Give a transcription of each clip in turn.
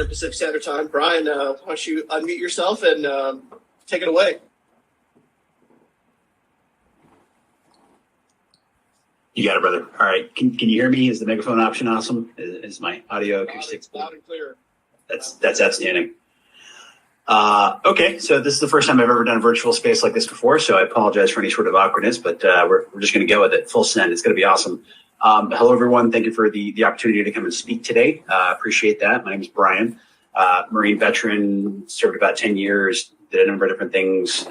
Pacific Standard Time. Brian, why don't you unmute yourself and take it away? You got it, brother. All right. Can you hear me? Is the megaphone option awesome? Is my audio acoustics loud and clear? That's outstanding. Okay, so this is the first time I've ever done a virtual space like this before, so I apologize for any sort of awkwardness, but we're just going to go with it full send. It's going to be awesome. Hello, everyone. Thank you for the opportunity to come and speak today. Appreciate that. My name is Brian, Marine veteran, served about 10 years, did a number of different things.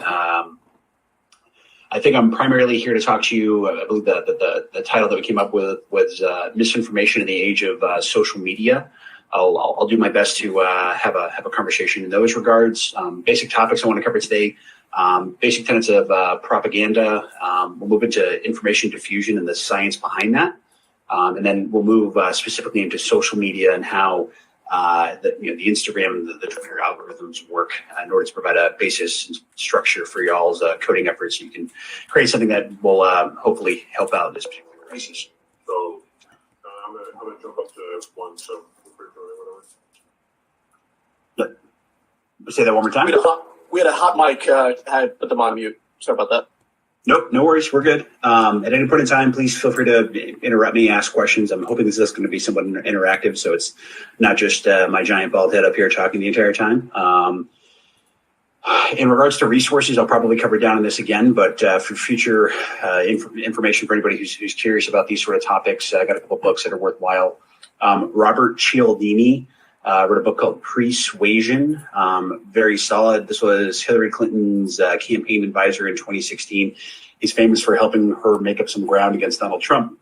I think I'm primarily here to talk to you. I believe that the title that we came up with was Misinformation in the Age of Social Media. I'll do my best to have a conversation in those regards. Basic topics I want to cover today. Basic tenets of propaganda. We'll move into information diffusion and the science behind that. And then we'll move specifically into social media and how the Instagram and the Twitter algorithms work in order to provide a basis and structure for y'all's coding efforts. So you can create something that will hopefully help out in this particular crisis. So I'm gonna jump up to one. So say that one more time. We had a hot mic. I put them on mute. Sorry about that. Nope, no worries. We're good. At any point in time, please feel free to interrupt me, ask questions. I'm hoping this is going to be somewhat interactive, so it's not just my giant bald head up here talking the entire time. In regards to resources, I'll probably cover down on this again, but for future information for anybody who's curious about these sort of topics, I got a couple books that are worthwhile. Robert Cialdini wrote a book called Persuasion, very solid. This was Hillary Clinton's campaign advisor in 2016. He's famous for helping her make up some ground against Donald Trump.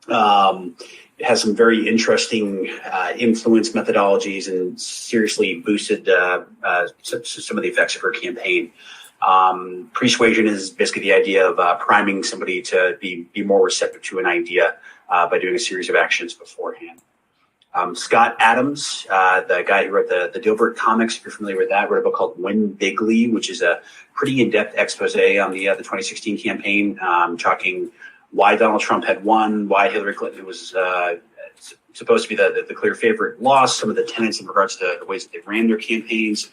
It has some very interesting influence methodologies and seriously boosted some of the effects of her campaign. Persuasion is basically the idea of priming somebody to be more receptive to an idea by doing a series of actions beforehand. Scott Adams, the guy who wrote the Dilbert comics, if you're familiar with that, wrote a book called Win Bigly, which is a pretty in-depth expose on the 2016 campaign, talking why Donald Trump had won, why Hillary Clinton, who was supposed to be the clear favorite, lost, some of the tenets in regards to the ways that they ran their campaigns,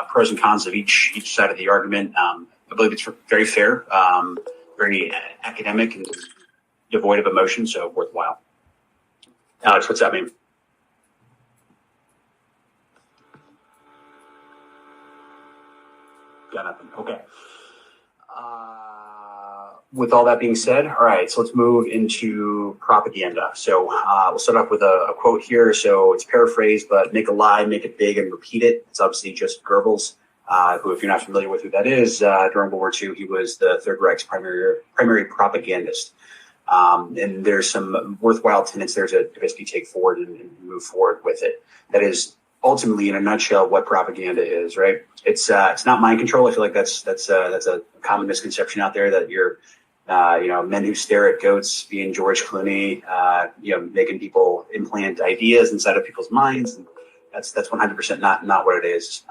pros and cons of each side of the argument. I believe it's very fair, very academic and devoid of emotion, so worthwhile. Alex, what's that mean? Got nothing. Okay. With all that being said, all right, so let's move into propaganda. So we'll start off with a quote here. So it's paraphrased, but make a lie, make it big, and repeat it. It's obviously just Goebbels, who, if you're not familiar with who that is, during World War II, he was the Third Reich's primary propagandist. And there's some worthwhile tenets there to basically take forward and move forward with it. That is ultimately, in a nutshell, what propaganda is, right? It's not mind control. I feel like that's a common misconception out there that you're, men who stare at goats, being George Clooney, making people implant ideas inside of people's minds. And that's 100% not what it is.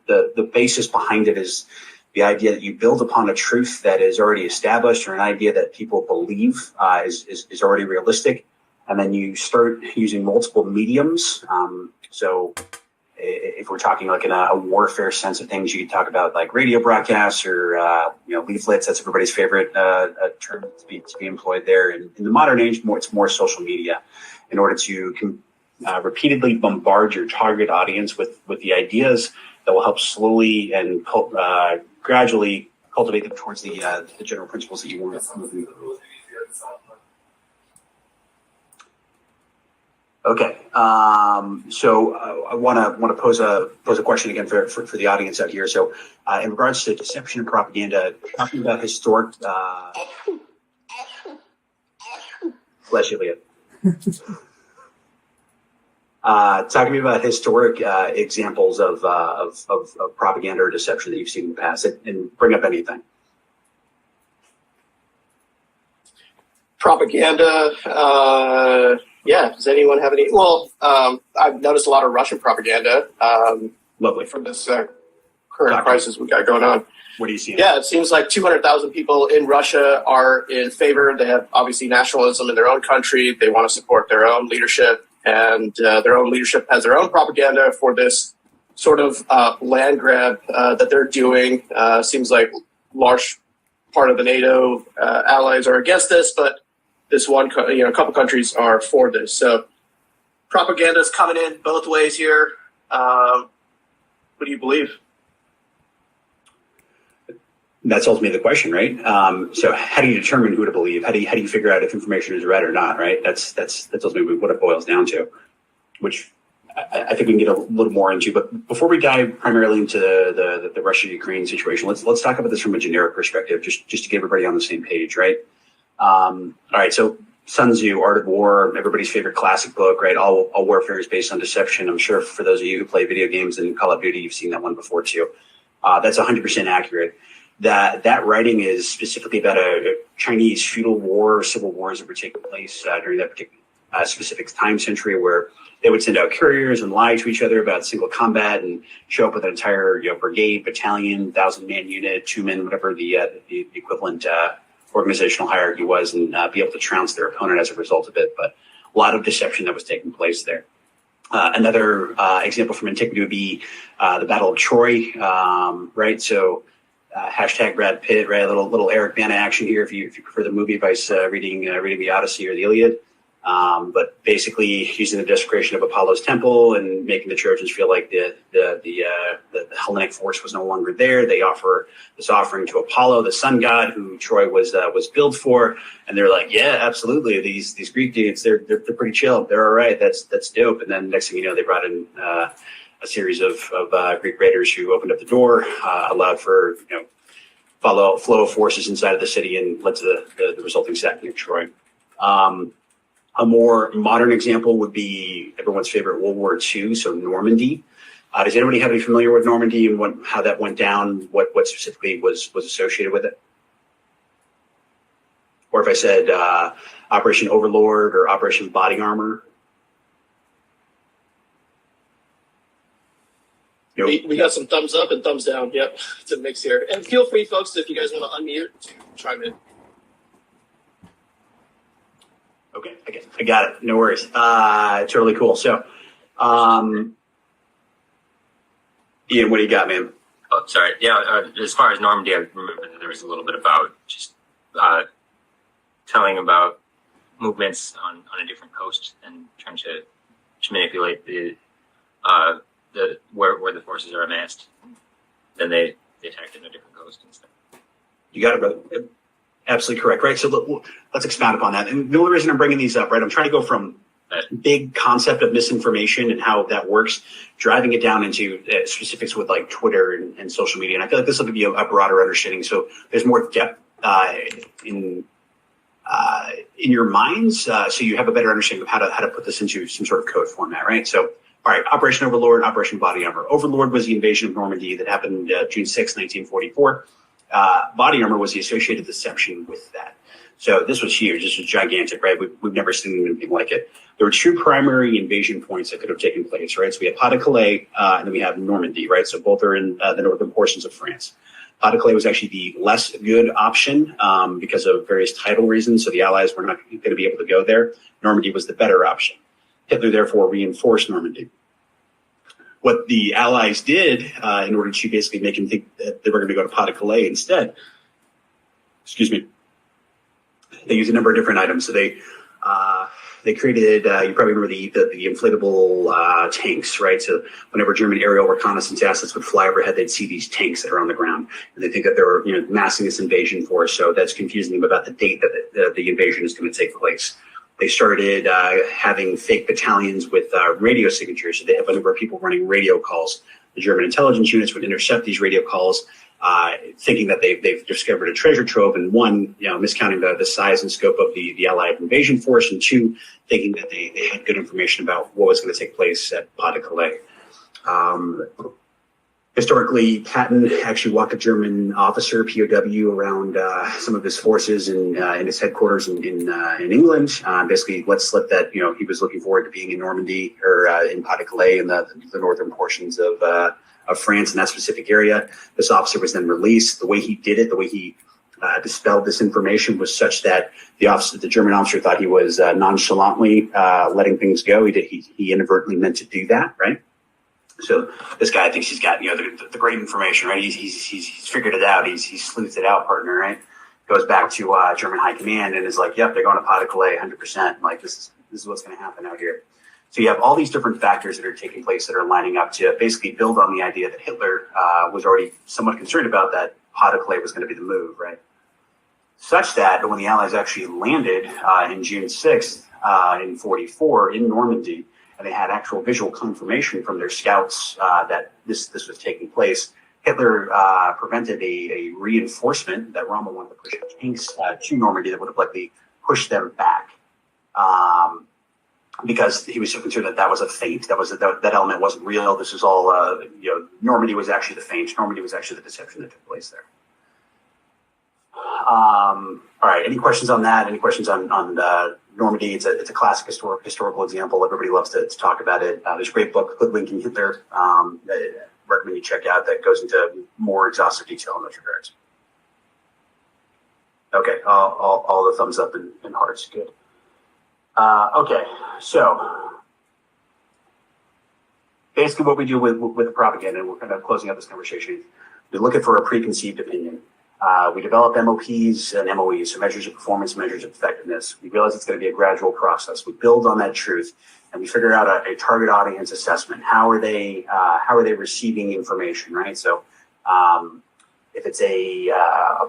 The basis behind it is the idea that you build upon a truth that is already established, or an idea that people believe is already realistic, and then you start using multiple mediums. So if we're talking like in a warfare sense of things, you could talk about like radio broadcasts or leaflets. That's everybody's favorite term to be employed there. In the modern age, it's more social media, in order to repeatedly bombard your target audience with the ideas that will help slowly and gradually cultivate them towards the general principles that you want to move through. Okay, so I want to pose a question again for the audience out here. So, in regards to deception and propaganda, talking about historic, bless you, Leah. Talking to me about historic examples of propaganda or deception that you've seen in the past, and bring up anything. Propaganda. Yeah. Does anyone have any? Well, I've noticed a lot of Russian propaganda. Lovely. From this current crisis we got going on. What do you see? Yeah, it seems like 200,000 people in Russia are in favor. They have obviously nationalism in their own country. They want to support their own leadership. and their own leadership has their own propaganda for this sort of land grab that they're doing. Seems like large part of the NATO allies are against this, but this one, a couple countries are for this. So propaganda is coming in both ways here. What do you believe? That's ultimately the question, right? So how do you determine who to believe? How do you figure out if information is right or not, right? That's ultimately what it boils down to, which I think we can get a little more into. But before we dive primarily into the Russia-Ukraine situation, let's talk about this from a generic perspective, just to get everybody on the same page, right? All right, so Sun Tzu, Art of War, everybody's favorite classic book, right? All warfare is based on deception. I'm sure for those of you who play video games and Call of Duty, you've seen that one before too. That's 100% accurate. That writing is specifically about a Chinese feudal war, civil wars that were taking place during that particular specific time century, where they would send out couriers and lie to each other about single combat and show up with an entire brigade, battalion, 1,000-man unit, 2 men, whatever the equivalent organizational hierarchy was, and be able to trounce their opponent as a result of it. But a lot of deception that was taking place there. Another example from antiquity would be the Battle of Troy, right? So hashtag Brad Pitt, right? A little Eric Bana action here if you prefer the movie vice reading the Odyssey or the Iliad. But basically using the desecration of Apollo's temple and making the Trojans feel like the Hellenic force was no longer there. They offer this offering to Apollo, the sun god, who Troy was built for, and they're like, yeah, absolutely. These Greek dudes, they're pretty chill. They're all right. That's dope. And then next thing you know, they brought in a series of Greek raiders who opened up the door, allowed for flow of forces inside of the city, and led to the resulting sacking of Troy. A more modern example would be everyone's favorite World War II, so Normandy. Does anybody have any familiar with Normandy and how that went down? What specifically was associated with it? Or if I said Operation Overlord or Operation Body Armor? We got some thumbs up and thumbs down. Yep, it's a mix here. And feel free, folks, if you guys want to unmute, to chime in. Okay, I got it. No worries. Totally cool. So, Ian, what do you got, man? Oh, sorry. Yeah, as far as Normandy, I remember that there was a little bit about just telling about movements on a different coast and trying to manipulate where the forces are amassed. Then they attacked in a different coast instead. You got it, brother. Absolutely correct, right? So let's expound upon that. And the only reason I'm bringing these up, right, I'm trying to go from big concept of misinformation and how that works, driving it down into specifics with like Twitter and social media. And I feel like this will give you a broader understanding. So there's more depth in your minds, so you have a better understanding of how to put this into some sort of code format, right? So, all right, Operation Overlord, Operation Body Armor. Overlord was the invasion of Normandy that happened June 6, 1944. Body Armor was the associated deception with that. So this was huge. This was gigantic, right? We've never seen anything like it. There were two primary invasion points that could have taken place, right? So we have Pas-de-Calais, and then we have Normandy, right? So both are in the northern portions of France. Pas-de-Calais was actually the less good option because of various tidal reasons. So the Allies were not going to be able to go there. Normandy was the better option. Hitler therefore reinforced Normandy. What the Allies did in order to basically make him think that they were going to go to Pas-de-Calais instead, they used a number of different items. So they created, you probably remember the inflatable tanks, right? So whenever German aerial reconnaissance assets would fly overhead, they'd see these tanks that are on the ground, and they think that they're massing this invasion force. So that's confusing them about the date that the invasion is going to take place. They started having fake battalions with radio signatures. So they have a number of people running radio calls. The German intelligence units would intercept these radio calls, thinking that they've discovered a treasure trove, and one, miscounting the size and scope of the Allied invasion force, and two, thinking that they had good information about what was going to take place at Pas-de-Calais. Historically, Patton actually walked a German officer, POW, around some of his forces in his headquarters in England. Basically, let slip that he was looking forward to being in Normandy or in Pas-de-Calais in the northern portions of France in that specific area. This officer was then released. The way he did it, the way he dispelled this information was such that the German officer thought he was nonchalantly letting things go. He inadvertently meant to do that, right? So this guy thinks he's got the great information, right? He's figured it out. He's sleuthed it out, partner, right? Goes back to German high command and is like, "Yep, they're going to Pas de Calais, 100%. Like this is what's going to happen out here." So you have all these different factors that are taking place that are lining up to basically build on the idea that Hitler was already somewhat concerned about that Pas de Calais was going to be the move, right? Such that when the Allies actually landed in June 6th in 44 in Normandy, and they had actual visual confirmation from their scouts that this was taking place, Hitler prevented a reinforcement that Rommel wanted to push tanks to Normandy that would have likely pushed them back. Because he was so concerned that was a feint, that element wasn't real. This is all, Normandy was actually the feint. Normandy was actually the deception that took place there. All right. Any questions on that? Any questions on Normandy? It's a classic historical example. Everybody loves to talk about it. There's a great book, Hoodwinking Hitler, that I recommend you check out, that goes into more exhaustive detail in those regards. Okay. All the thumbs up and hearts. Good. Okay. So basically what we do with the propaganda, and we're kind of closing up this conversation, we're looking for a preconceived opinion. We develop MOPs and MOEs, so measures of performance, measures of effectiveness. We realize it's going to be a gradual process. We build on that truth, and we figure out a target audience assessment. How are they receiving information, right? So if it's a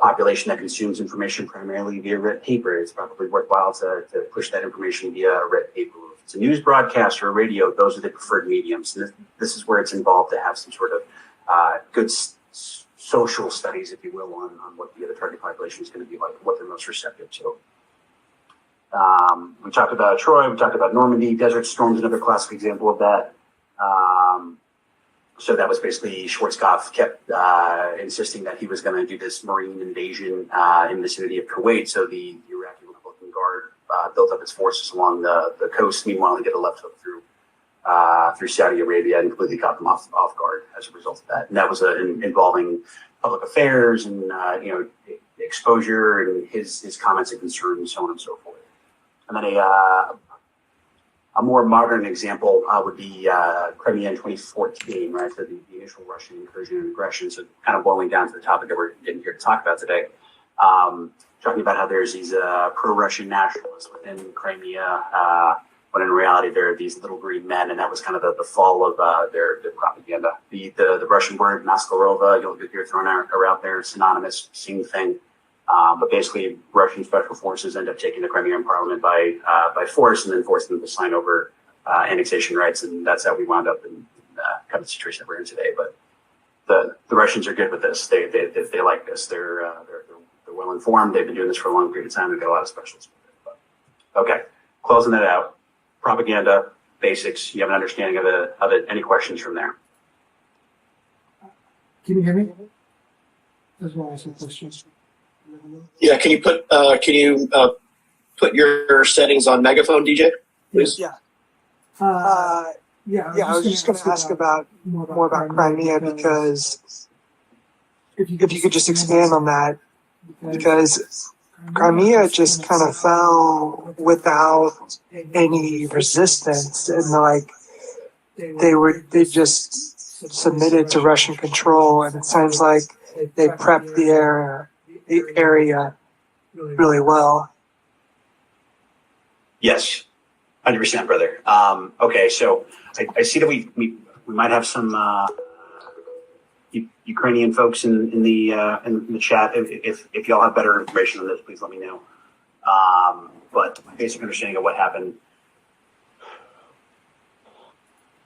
population that consumes information primarily via read paper, it's probably worthwhile to push that information via read paper. If it's a news broadcast or a radio, those are the preferred mediums. And this is where it's involved to have some sort of good social studies, if you will, on what the target population is going to be like, what they're most receptive to. We talked about Troy, we talked about Normandy. Desert Storm's another classic example of that. So that was basically Schwarzkopf kept insisting that he was going to do this marine invasion in the vicinity of Kuwait. So the Iraqi Republican Guard built up its forces along the coast. Meanwhile, he did a left hook through Saudi Arabia and completely caught them off guard as a result of that. And that was involving public affairs and exposure and his comments and concerns and so on and so forth. And then a more modern example would be Crimea in 2014, right? So the initial Russian incursion and aggression. So kind of boiling down to the topic that we're getting here to talk about today. Talking about how there's these pro-Russian nationalists within Crimea, when in reality they're these little green men, and that was kind of the fall of their propaganda. The Russian word Maskarova, you'll hear thrown around there, synonymous, same thing. But basically, Russian special forces end up taking the Crimean parliament by force, and then forcing them to sign over annexation rights, and that's how we wound up in kind of the situation that we're in today. But the Russians are good with this. They like this. They're well informed. They've been doing this for a long period of time. They've got a lot of specialists. But, okay, closing that out. Propaganda basics. You have an understanding of it. Any questions from there? Can you hear me? As well as some questions. Yeah, can you put your settings on megaphone, DJ, please? Yeah. I was just going to ask about more about Crimea, because if you could just expand on that, because Crimea just kind of fell without any resistance, and they just submitted to Russian control, and it sounds like they prepped the area really well. Yes, 100%, brother. Okay, so I see that we might have some Ukrainian folks in the chat. If y'all have better information on this, please let me know. But my basic understanding of what happened.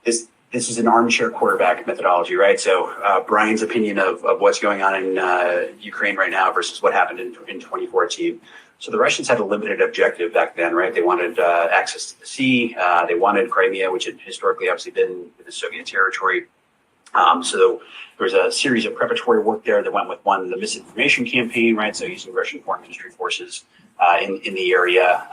This is an armchair quarterback methodology, right? So Brian's opinion of what's going on in Ukraine right now versus what happened in 2014. So the Russians had a limited objective back then, right? They wanted access to the sea. They wanted Crimea, which had historically obviously been the Soviet territory. So there was a series of preparatory work there that went with the misinformation campaign, right? So using Russian foreign ministry forces in the area.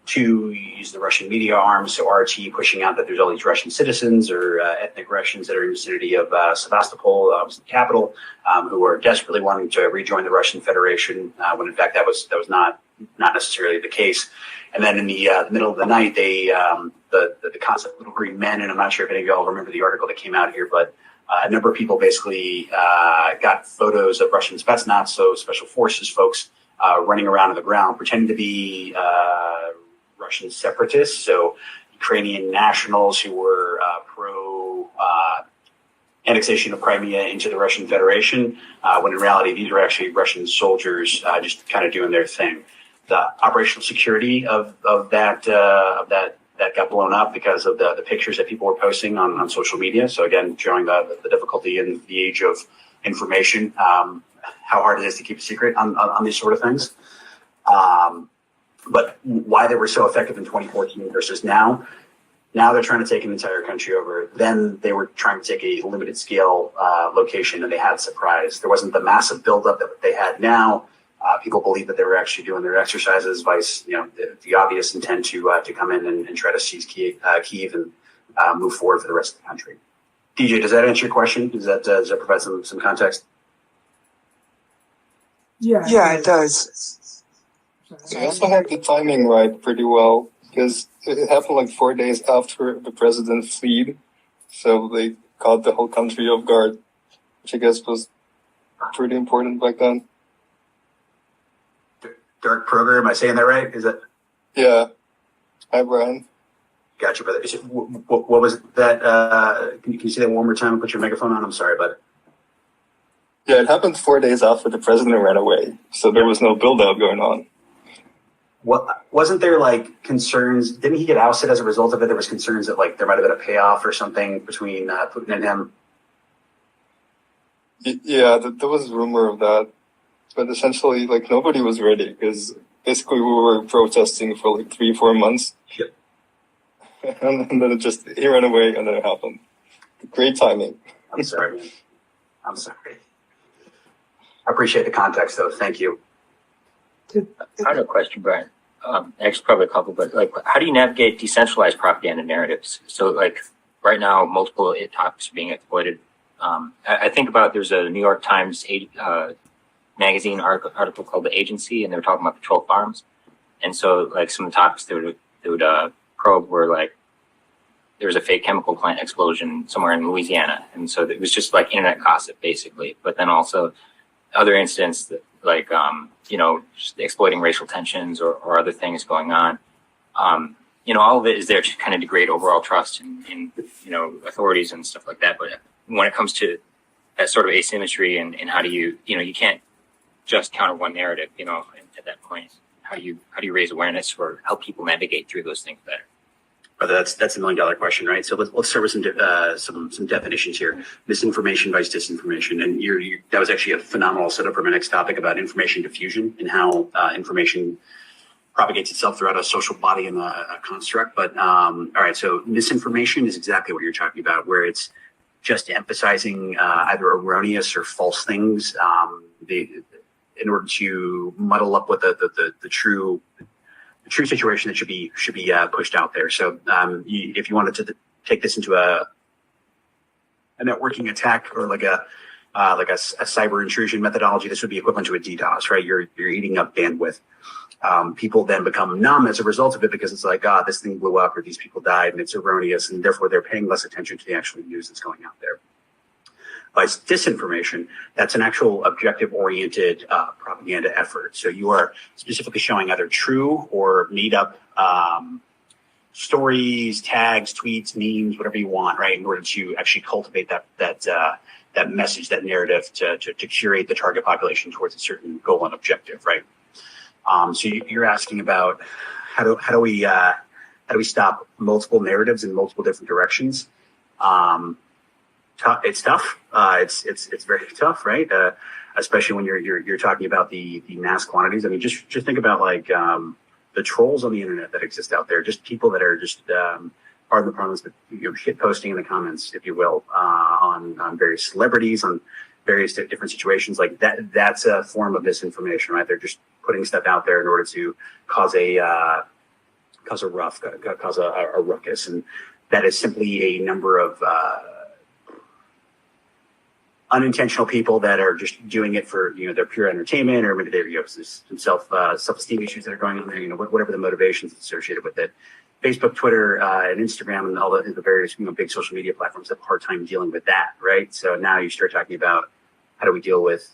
Two, you use the Russian media arm, so RT pushing out that there's all these Russian citizens or ethnic Russians that are in the vicinity of Sevastopol, the capital, who are desperately wanting to rejoin the Russian Federation, when in fact that was not necessarily the case. And then in the middle of the night, they the concept of little green men, and I'm not sure if any of y'all remember the article that came out here, but a number of people basically got photos of Russian Spetsnaz, so special forces folks, running around on the ground, pretending to be Russian separatists, so Ukrainian nationals who were pro annexation of Crimea into the Russian Federation, when in reality these were actually Russian soldiers just kind of doing their thing. The operational security of that got blown up because of the pictures that people were posting on social media. So again, showing the difficulty in the age of information, how hard it is to keep a secret on these sort of things. But why they were so effective in 2014 versus now they're trying to take an entire country over. Then they were trying to take a limited scale location, and they had surprise. There wasn't the massive buildup that they had now. People believe that they were actually doing their exercises, vice the obvious intent to come in and try to seize Kyiv and move forward for the rest of the country. DJ, does that answer your question? Does that provide some context? Yeah, it does. They also had the timing right pretty well, because it happened like 4 days after the president fled, so they caught the whole country off guard, which I guess was pretty important back then. Dark Program, am I saying that right? Is that? Yeah. Hi, Brian. Gotcha, brother. What was that? Can you say that one more time and put your megaphone on? I'm sorry, bud. Yeah, it happened 4 days after the president ran away, so there was no build-up going on. What wasn't there like concerns? Didn't he get ousted as a result of it? There was concerns that like there might have been a payoff or something between Putin and him. Yeah, there was rumor of that, but essentially, like nobody was ready because basically we were protesting for like 3-4 months, Yep. and then he ran away, and then it happened. Great timing. I'm sorry, man. I'm sorry. I appreciate the context, though. Thank you. I have a question, Brian. Actually, probably a couple, but like, how do you navigate decentralized propaganda narratives? So, like, right now, multiple topics are being exploited. I think about there's a New York Times magazine article called "The Agency," and they were talking about the troll farms. And so, like, some of the topics they would probe were like, there was a fake chemical plant explosion somewhere in Louisiana, and so it was just like internet gossip, basically. But then also other incidents that, like, just exploiting racial tensions or other things going on. All of it is there to kind of degrade overall trust in authorities and stuff like that. But when it comes to that sort of asymmetry and how do you can't just counter one narrative, at that point, how do you raise awareness or help people navigate through those things better? Brother, that's $1 million question, right? So let's start with some definitions here. Misinformation versus disinformation, and that was actually a phenomenal setup for my next topic about information diffusion and how information propagates itself throughout a social body and a construct. But all right, so misinformation is exactly what you're talking about, where it's just emphasizing either erroneous or false things in order to muddle up what the true situation that should be pushed out there. So if you wanted to take this into a networking attack or like a cyber intrusion methodology, this would be equivalent to a DDoS, right? You're eating up bandwidth. People then become numb as a result of it because it's like, this thing blew up or these people died and it's erroneous, and therefore they're paying less attention to the actual news that's going out there. By disinformation, that's an actual objective-oriented propaganda effort. So you are specifically showing either true or made-up stories, tags, tweets, memes, whatever you want, right, in order to actually cultivate that message, that narrative, to curate the target population towards a certain goal and objective, right? So you're asking about how do we stop multiple narratives in multiple different directions? It's tough. It's very tough, right? Especially when you're talking about the mass quantities. I mean, just think about like the trolls on the internet that exist out there. Just people that are just pardon the promise, but shit posting in the comments, if you will, on various celebrities, on various different situations like that. That's a form of misinformation, right? They're just putting stuff out there in order to cause a cause a cause a ruckus, and that is simply a number of unintentional people that are just doing it for their pure entertainment, or maybe they some self-esteem issues that are going on there. Whatever the motivations associated with it. Facebook, Twitter, and Instagram, and all the various big social media platforms have a hard time dealing with that, right? So now you start talking about how do we deal with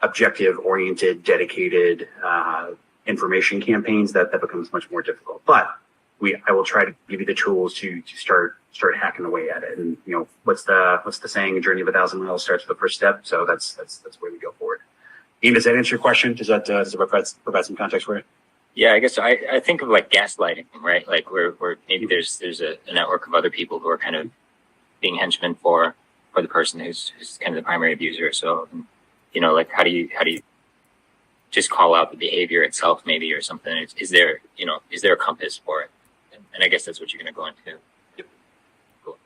objective, oriented, dedicated information campaigns. That becomes much more difficult. But I will try to give you the tools to start hacking away at it. And what's the saying? A journey of 1,000 miles starts with the first step. So that's where we go forward. Ian, does that answer your question? Does that provide some context for it? Yeah, I guess I think of like gaslighting, right? Like where maybe there's a network of other people who are kind of being henchmen for the person who's kind of the primary abuser. So, like how do you just call out the behavior itself, maybe, or something? Is there a compass for it? And I guess that's what you're going to go into. Yep. Cool.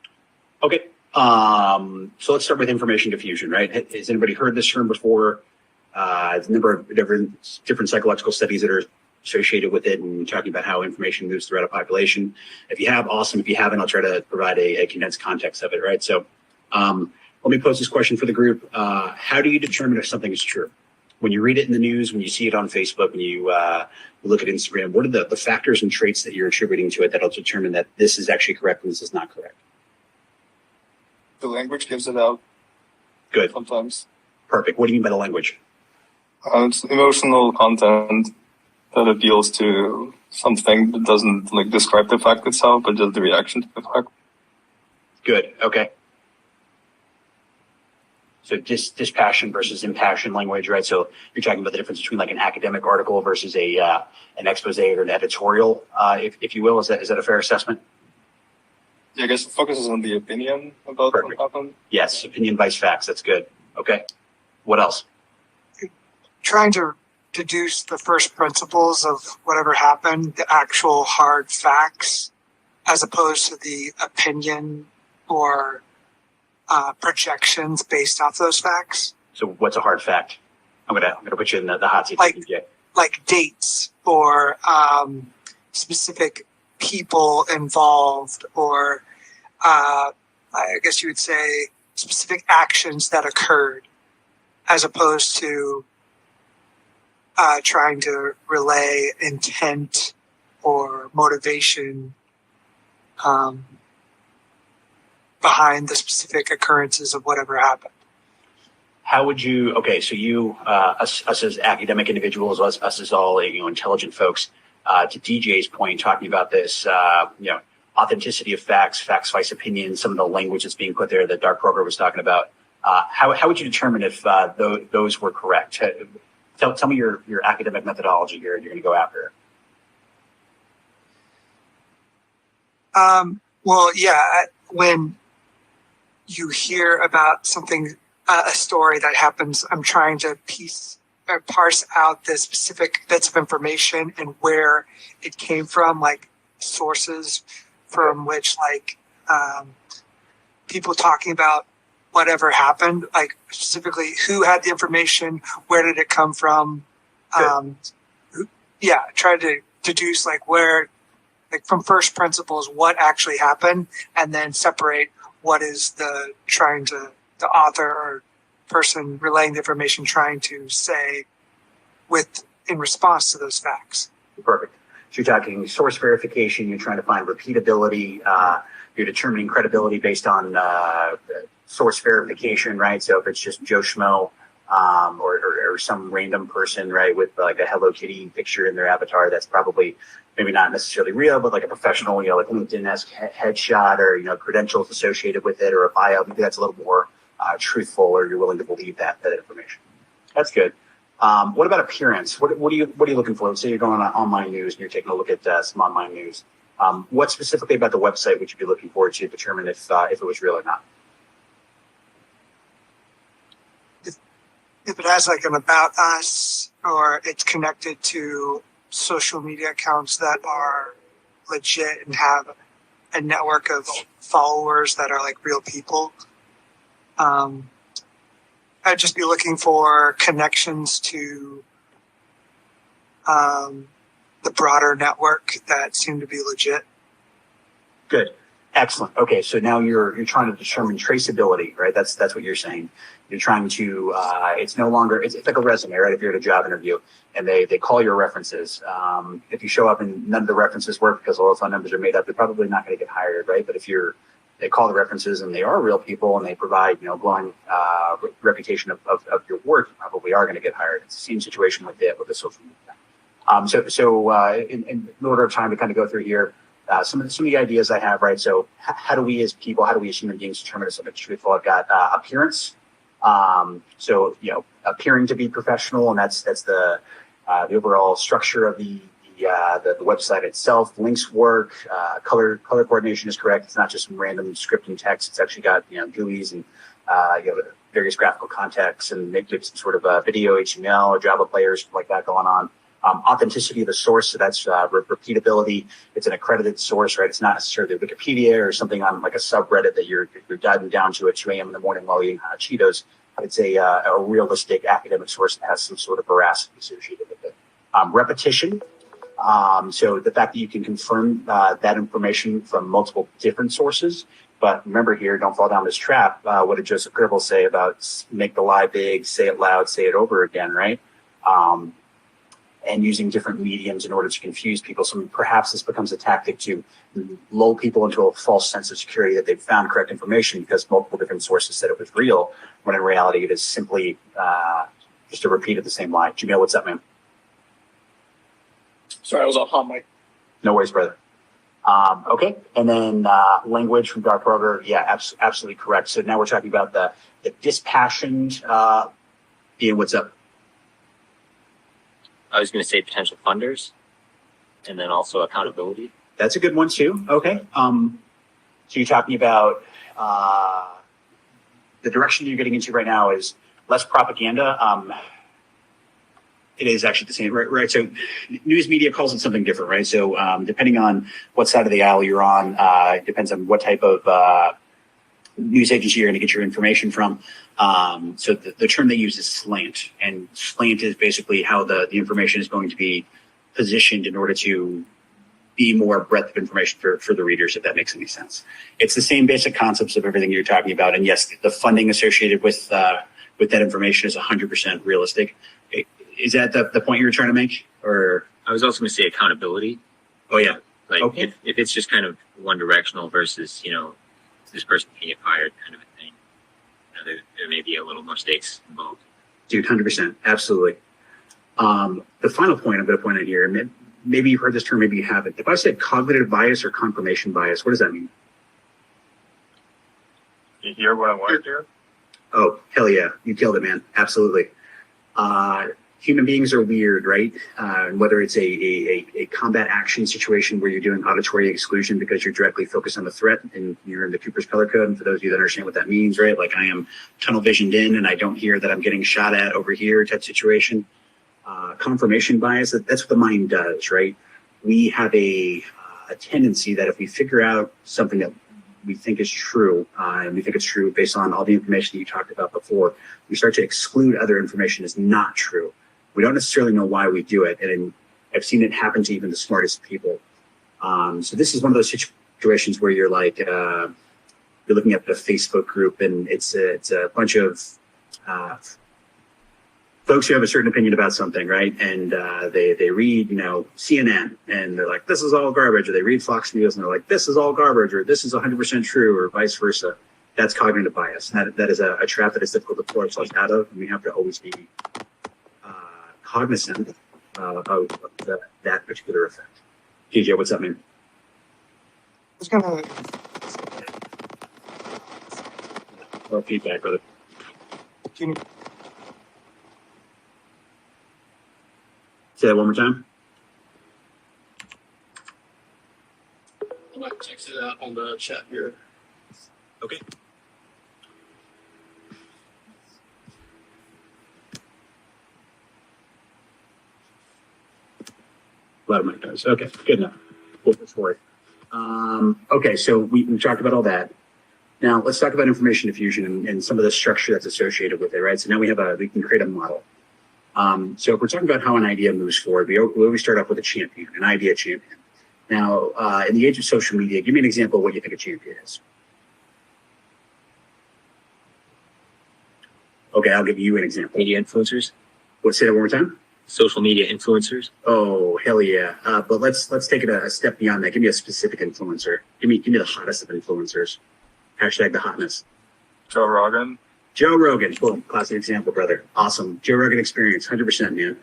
Okay. So let's start with information diffusion, right? Has anybody heard this term before? There's a number of different psychological studies that are associated with it, and talking about how information moves throughout a population. If you have, awesome. If you haven't, I'll try to provide a condensed context of it, right? So let me pose this question for the group. How do you determine if something is true? When you read it in the news, when you see it on Facebook, when you look at Instagram, what are the factors and traits that you're attributing to it that'll determine that this is actually correct and this is not correct? The language gives it out. Good. Sometimes. Perfect. What do you mean by the language? It's emotional content that appeals to something that doesn't describe the fact itself, but just the reaction to the fact. Good. Okay. So dispassion versus impassioned language, right? So you're talking about the difference between an academic article versus an expose or an editorial, if you will. Is that a fair assessment? Yeah, I guess it focuses on the opinion about Perfect. what happened. Yes, opinion vice facts. That's good. Okay. What else? Trying to deduce the first principles of whatever happened, the actual hard facts, as opposed to the opinion or projections based off those facts. So what's a hard fact? I'm gonna put you in the hot seat. Like dates or specific people involved, or I guess you would say specific actions that occurred, as opposed to trying to relay intent or motivation behind the specific occurrences of whatever happened. How would you? Okay, so you, us as academic individuals, us as all intelligent folks, to DJ's point, talking about this, authenticity of facts vice opinions, some of the language that's being put there that Dark Broker was talking about. How would you determine if those were correct? Tell me your academic methodology here. You're going to go after. When you hear about something, a story that happens, I'm trying to parse out the specific bits of information and where it came from, like sources from which, people talking about whatever happened, like specifically who had the information, where did it come from? Try to deduce where, from first principles, what actually happened, and then separate what is the author or person relaying the information trying to say in response to those facts. Perfect. So you're talking source verification. You're trying to find repeatability. You're determining credibility based on source verification, right? So if it's just Joe Schmo or some random person, right, with a Hello Kitty picture in their avatar, that's probably maybe not necessarily real, but a professional, LinkedIn-esque headshot or, credentials associated with it or a bio, maybe that's a little more truthful, or you're willing to believe that information. That's good. What about appearance? What are you looking for? Let's say you're going on online news and you're taking a look at some online news. What specifically about the website would you be looking for to determine if it was real or not? If it has an about us, or it's connected to social media accounts that are legit and have a network of followers that are real people, I'd just be looking for connections to the broader network that seem to be legit. Good. Excellent. Okay, so now you're trying to determine traceability, right? That's what you're saying. You're trying to. It's no longer. It's like a resume, right? If you're at a job interview and they call your references, if you show up and none of the references work because all the phone numbers are made up, you're probably not going to get hired, right? But if they call the references and they are real people and they provide, glowing reputation of your work, you probably are going to get hired. It's the same situation with the social media. In order of time to kind of go through here. Some of the ideas I have, right? So how do we as people, how do we as human beings determine if something's truthful? I've got appearance. Appearing to be professional, and that's the overall structure of the website itself. Links work. Color coordination is correct. It's not just some random scripting text. It's actually got GUIs and various graphical contexts and maybe some sort of video, HTML, or Java players like that going on. Authenticity of the source, so that's repeatability. It's an accredited source, right? It's not necessarily Wikipedia or something on like a subreddit that you're diving down to at 2 a.m. in the morning while eating Cheetos. It's a realistic academic source that has some sort of veracity associated with it. Repetition, so the fact that you can confirm that information from multiple different sources. But remember here, don't fall down this trap. What did Joseph Goebbels say about make the lie big, say it loud, say it over again, right? And using different mediums in order to confuse people. So perhaps this becomes a tactic to lull people into a false sense of security that they've found correct information because multiple different sources said it was real, when in reality it is simply just a repeat of the same lie. Jamil, what's up, man? Sorry, I was on hot mic. No worries, brother. Okay, and then language from Dark Roger. Yeah, absolutely correct. So now we're talking about the dispassioned. Ian, what's up? I was going to say potential funders, and then also accountability. That's a good one too. Okay. So you're talking about the direction you're getting into right now is less propaganda. It is actually the same, right? So news media calls it something different, right? So depending on what side of the aisle you're on, it depends on what type of news agency you're going to get your information from. So the term they use is slant, and slant is basically how the information is going to be positioned in order to be more breadth of information for the readers, if that makes any sense. It's the same basic concepts of everything you're talking about. And yes, the funding associated with that information is 100% realistic. Is that the point you were trying to make? Or I was also going to say accountability. Oh yeah. Like Okay. if it's just kind of one directional versus, this person can get fired kind of a thing. There may be a little more stakes involved. Dude, 100%. Absolutely. The final point I'm going to point out here, and maybe you've heard this term, maybe you haven't. If I said cognitive bias or confirmation bias, what does that mean? You hear what I want here? Oh, hell yeah. You killed it, man. Absolutely. Human beings are weird, right? Whether it's a combat action situation where you're doing auditory exclusion because you're directly focused on the threat and you're in the Cooper's color code. And for those of you that understand what that means, right? Like I am tunnel visioned in and I don't hear that I'm getting shot at over here type situation. Confirmation bias, that's what the mind does, right? We have a tendency that if we figure out something that we think is true, and we think it's true based on all the information that you talked about before, we start to exclude other information as not true. We don't necessarily know why we do it, and I've seen it happen to even the smartest people. So this is one of those situations where you're like, you're looking at the Facebook group, and it's a bunch of folks who have a certain opinion about something, right? And they read, CNN, and they're like, this is all garbage. Or they read Fox News, and they're like, this is all garbage, or this is 100% true, or vice versa. That's cognitive bias. That is a trap that is difficult to pull ourselves out of, and we have to always be cognizant of that particular effect. DJ, what's up, man? I was gonna Or feedback, brother. can you, Say that one more time. I'm going to text it out on the chat here. Okay. A lot of my guys. Okay, good enough. Cool story. Okay, so we talked about all that. Now let's talk about information diffusion and some of the structure that's associated with it, right? So now we can create a model. So if we're talking about how an idea moves forward, we always start off with a champion, an idea champion. Now, in the age of social media, give me an example of what you think a champion is. Okay, I'll give you an example. Media influencers, Say that one more time. social media influencers. Oh, hell yeah. But let's take it a step beyond that. Give me a specific influencer. Give me the hottest of influencers. Hashtag the hotness. Joe Rogan. Joe Rogan. Cool. Classic example, brother. Awesome. Joe Rogan experience, 100%, man.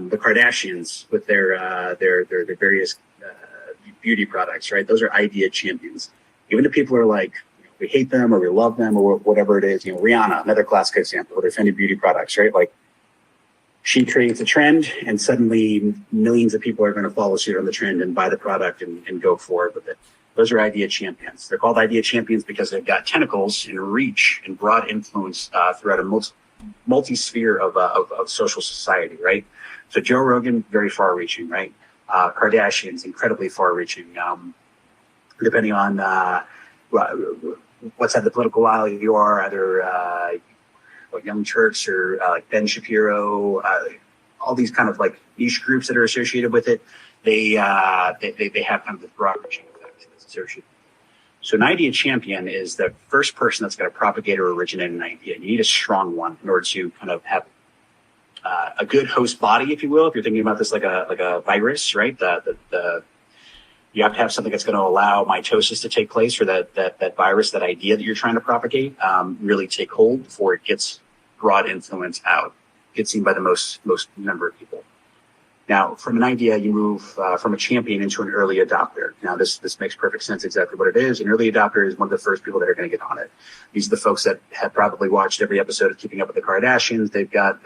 The Kardashians with their various beauty products, right? Those are idea champions. Even the people who are like, we hate them or we love them or whatever it is. Rihanna, another classic example with her Fendi beauty products, right? Like, she creates a trend and suddenly millions of people are going to follow suit on the trend and buy the product and go forward with it. Those are idea champions. They're called idea champions because they've got tentacles and reach and broad influence throughout a multi-sphere of social society, right? So Joe Rogan, very far-reaching, right? Kardashians, incredibly far-reaching. Depending on what side of the political aisle you are, either like Young Turks or like Ben Shapiro, all these kind of like niche groups that are associated with it, they have kind of the broad reaching effect that's associated. So an idea champion is the first person that's going to propagate or originate an idea. You need a strong one in order to kind of have a good host body, if you will. If you're thinking about this like a virus, right? You have to have something that's going to allow mitosis to take place for that virus, that idea that you're trying to propagate, really take hold before it gets broad influence out, gets seen by the most number of people. Now, from an idea, you move from a champion into an early adopter. Now, this makes perfect sense exactly what it is. An early adopter is one of the first people that are going to get on it. These are the folks that have probably watched every episode of Keeping Up with the Kardashians. They've got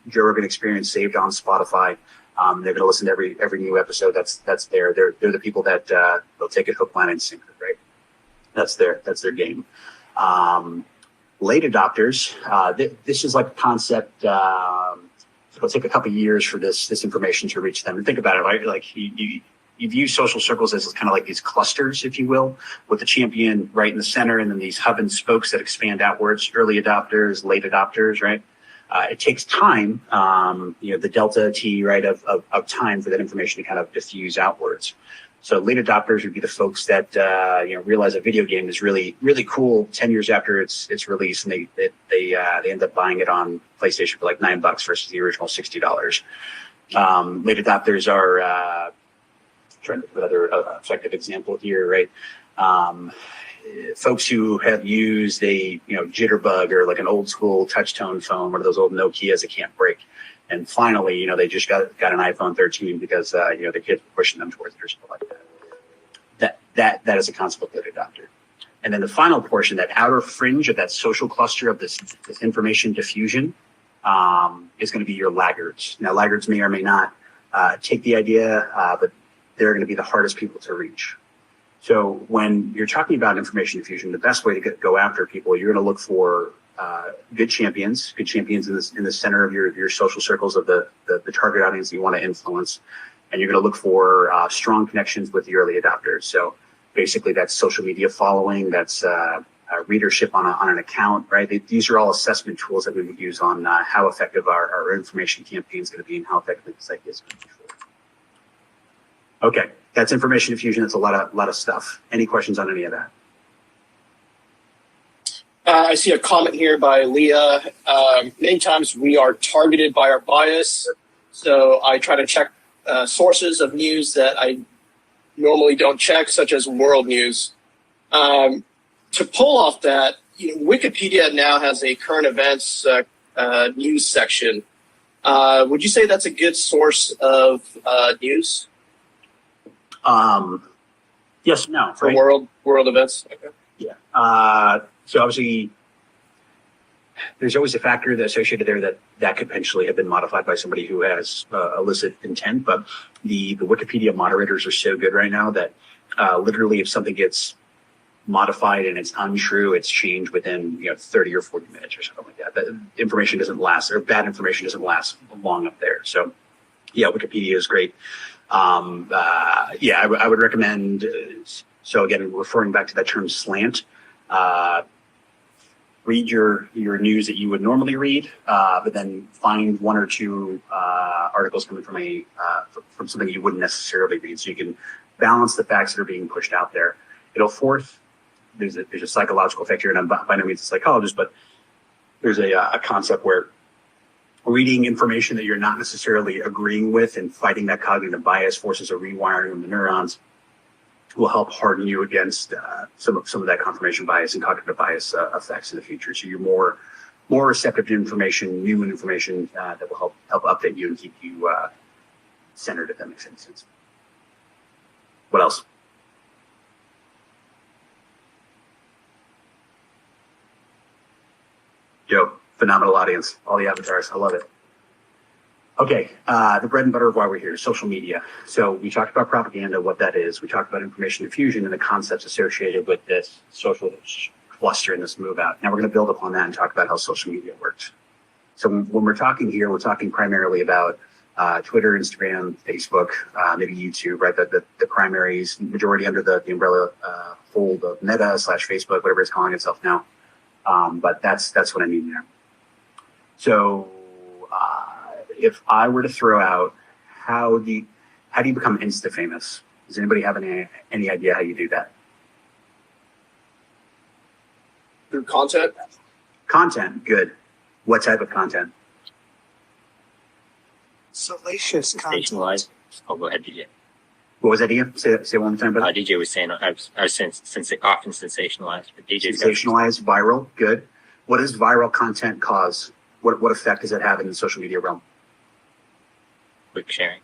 Joe Rogan Experience saved on Spotify. They're going to listen to every new episode that's there. They're the people that they'll take it hook, line, and sinker, right? That's their game. Late adopters, this is like a concept. It'll take a couple of years for this information to reach them. And think about it, right? Like you view social circles as kind of like these clusters, if you will, with the champion right in the center, and then these hub and spokes that expand outwards. Early adopters, late adopters, right? It takes time, the delta T, right, of time for that information to kind of diffuse outwards. So late adopters would be the folks that, realize a video game is really, really cool 10 years after its release, and they end up buying it on PlayStation for like $9 versus the original $60. Late adopters are, trying to put another effective example here, right? Folks who have used a jitterbug or like an old school touch tone phone, one of those old Nokias that can't break, and finally they just got an iPhone 13 because the kids were pushing them towards it or something like that. That is a concept of late adopter. And then the final portion, that outer fringe of that social cluster of this information diffusion, is going to be your laggards. Now, laggards may or may not take the idea, but they're going to be the hardest people to reach. So when you're talking about information diffusion, the best way to go after people, you're going to look for good champions in the center of your social circles of the target audience that you want to influence. And you're going to look for strong connections with the early adopters. So basically that's social media following, that's readership on an account, right? These are all assessment tools that we would use on how effective our information campaign is going to be and how effective this idea is going to be. Okay, that's information diffusion. That's a lot of stuff. Any questions on any of that? I see a comment here by Leah. Many times we are targeted by our bias, so I try to check sources of news that I normally don't check, such as world news. To pull off that, Wikipedia now has a current events news section. Would you say that's a good source of news? Yes, no. For right? world events? Okay. Yeah. So obviously, there's always a factor associated there that could potentially have been modified by somebody who has illicit intent. But the Wikipedia moderators are so good right now that literally, if something gets modified and it's untrue, it's changed within 30 or 40 minutes or something like that. That information doesn't last, or bad information doesn't last long up there. So yeah, Wikipedia is great. I would recommend. So again, referring back to that term slant, read your news that you would normally read, but then find one or two articles coming from something you wouldn't necessarily read, so you can balance the facts that are being pushed out there. It'll force there's a psychological effect here, and I'm by no means a psychologist, but there's a concept where reading information that you're not necessarily agreeing with and fighting that cognitive bias forces a rewiring of the neurons will help harden you against some of that confirmation bias and cognitive bias effects in the future. So you're more receptive to information, new information that will help update you and keep you centered, if that makes any sense. What else? Joe, phenomenal audience, all the avatars, I love it. Okay, the bread and butter of why we're here, social media. So we talked about propaganda, what that is. We talked about information diffusion and the concepts associated with this social cluster and this move out. Now we're going to build upon that and talk about how social media works. So when we're talking here, we're talking primarily about Twitter, Instagram, Facebook, maybe YouTube, right? The primaries, majority under the umbrella fold of Meta/Facebook, whatever it's calling itself now. But that's what I mean there. So if I were to throw out how do you become Insta famous? Does anybody have any idea how you do that? Through content. Content, good. What type of content? Salacious content. Sensationalized. Oh, go ahead, DJ. What was that again? Say it one more time. But DJ was saying I was often sensationalized, but DJ's sensationalized, viral, good. What does viral content cause? What effect does it have in the social media realm? quick sharing.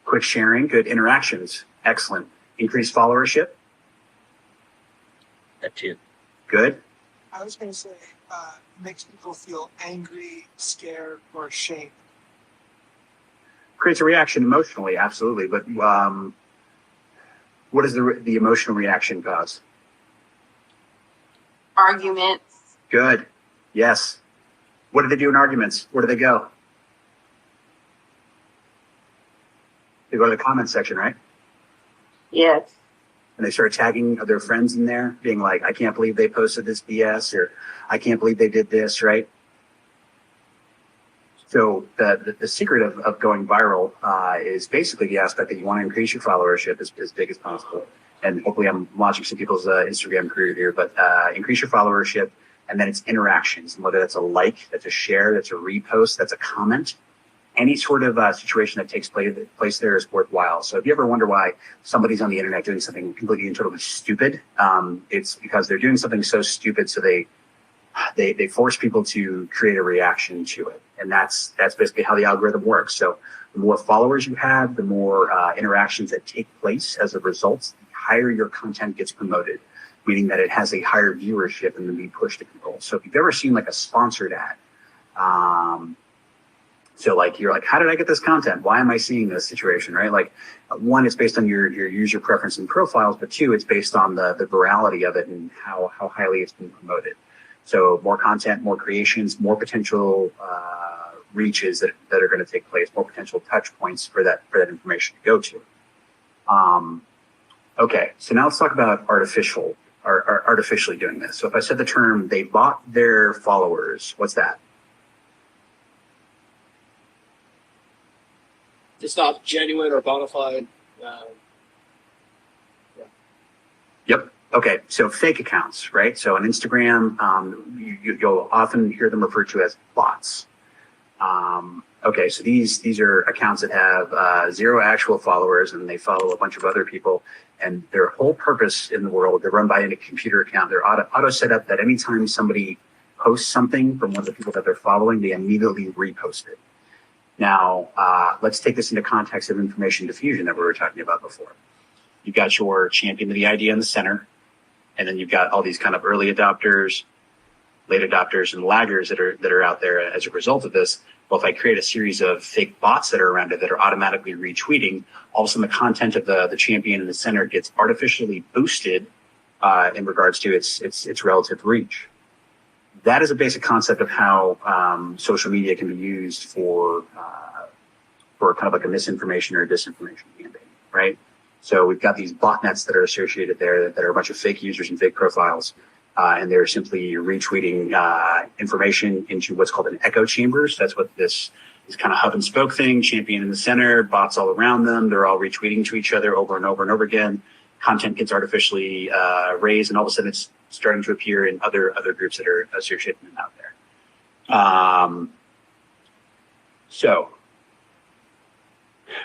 Quick sharing, good. Interactions, excellent. Increased followership, That too. good. I was going to say, makes people feel angry, scared, or ashamed. Creates a reaction emotionally, absolutely. But what does the emotional reaction cause? Arguments. Good. Yes. What do they do in arguments? Where do they go? They go to the comments section, right? Yes. And they start tagging their friends in there, being like, I can't believe they posted this BS, or I can't believe they did this, right? So the secret of going viral is basically the aspect that you want to increase your followership as big as possible. And hopefully I'm launching some people's Instagram career here, but increase your followership, and then it's interactions, and whether that's a like, that's a share, that's a repost, that's a comment. Any sort of situation that takes place there is worthwhile. So if you ever wonder why somebody's on the internet doing something completely and totally stupid, it's because they're doing something so stupid, so they force people to create a reaction to it. And that's basically how the algorithm works. So the more followers you have, the more interactions that take place as a result, the higher your content gets promoted, meaning that it has a higher viewership and then be pushed to people. So if you've ever seen like a sponsored ad, so like you're like, how did I get this content? Why am I seeing this situation, right? Like one, it's based on your user preference and profiles, but two, it's based on the virality of it and how highly it's been promoted. So more content, more creations, more potential reaches that are going to take place, more potential touch points for that information to go to. Okay, so now let's talk about artificially doing this. So if I said the term, they bought their followers, what's that? It's not genuine or bona fide. Yep. Okay. So fake accounts, right? So on Instagram, you'll often hear them referred to as bots. Okay. So these are accounts that have 0 actual followers, and they follow a bunch of other people. And their whole purpose in the world, they're run by a computer account. They're auto set up that anytime somebody posts something from one of the people that they're following, they immediately repost it. Now, let's take this into context of information diffusion that we were talking about before. You've got your champion of the idea in the center, and then you've got all these kind of early adopters, late adopters, and laggers that are out there as a result of this. Well, if I create a series of fake bots that are around it that are automatically retweeting, all of a sudden the content of the champion in the center gets artificially boosted in regards to its relative reach. That is a basic concept of how social media can be used for kind of like a misinformation or a disinformation campaign, right? So we've got these botnets that are associated there that are a bunch of fake users and fake profiles. and they're simply retweeting information into what's called an echo chamber. So that's what this kind of hub and spoke thing, champion in the center, bots all around them. They're all retweeting to each other over and over and over again. Content gets artificially raised, and all of a sudden it's starting to appear in other groups that are associated out there. So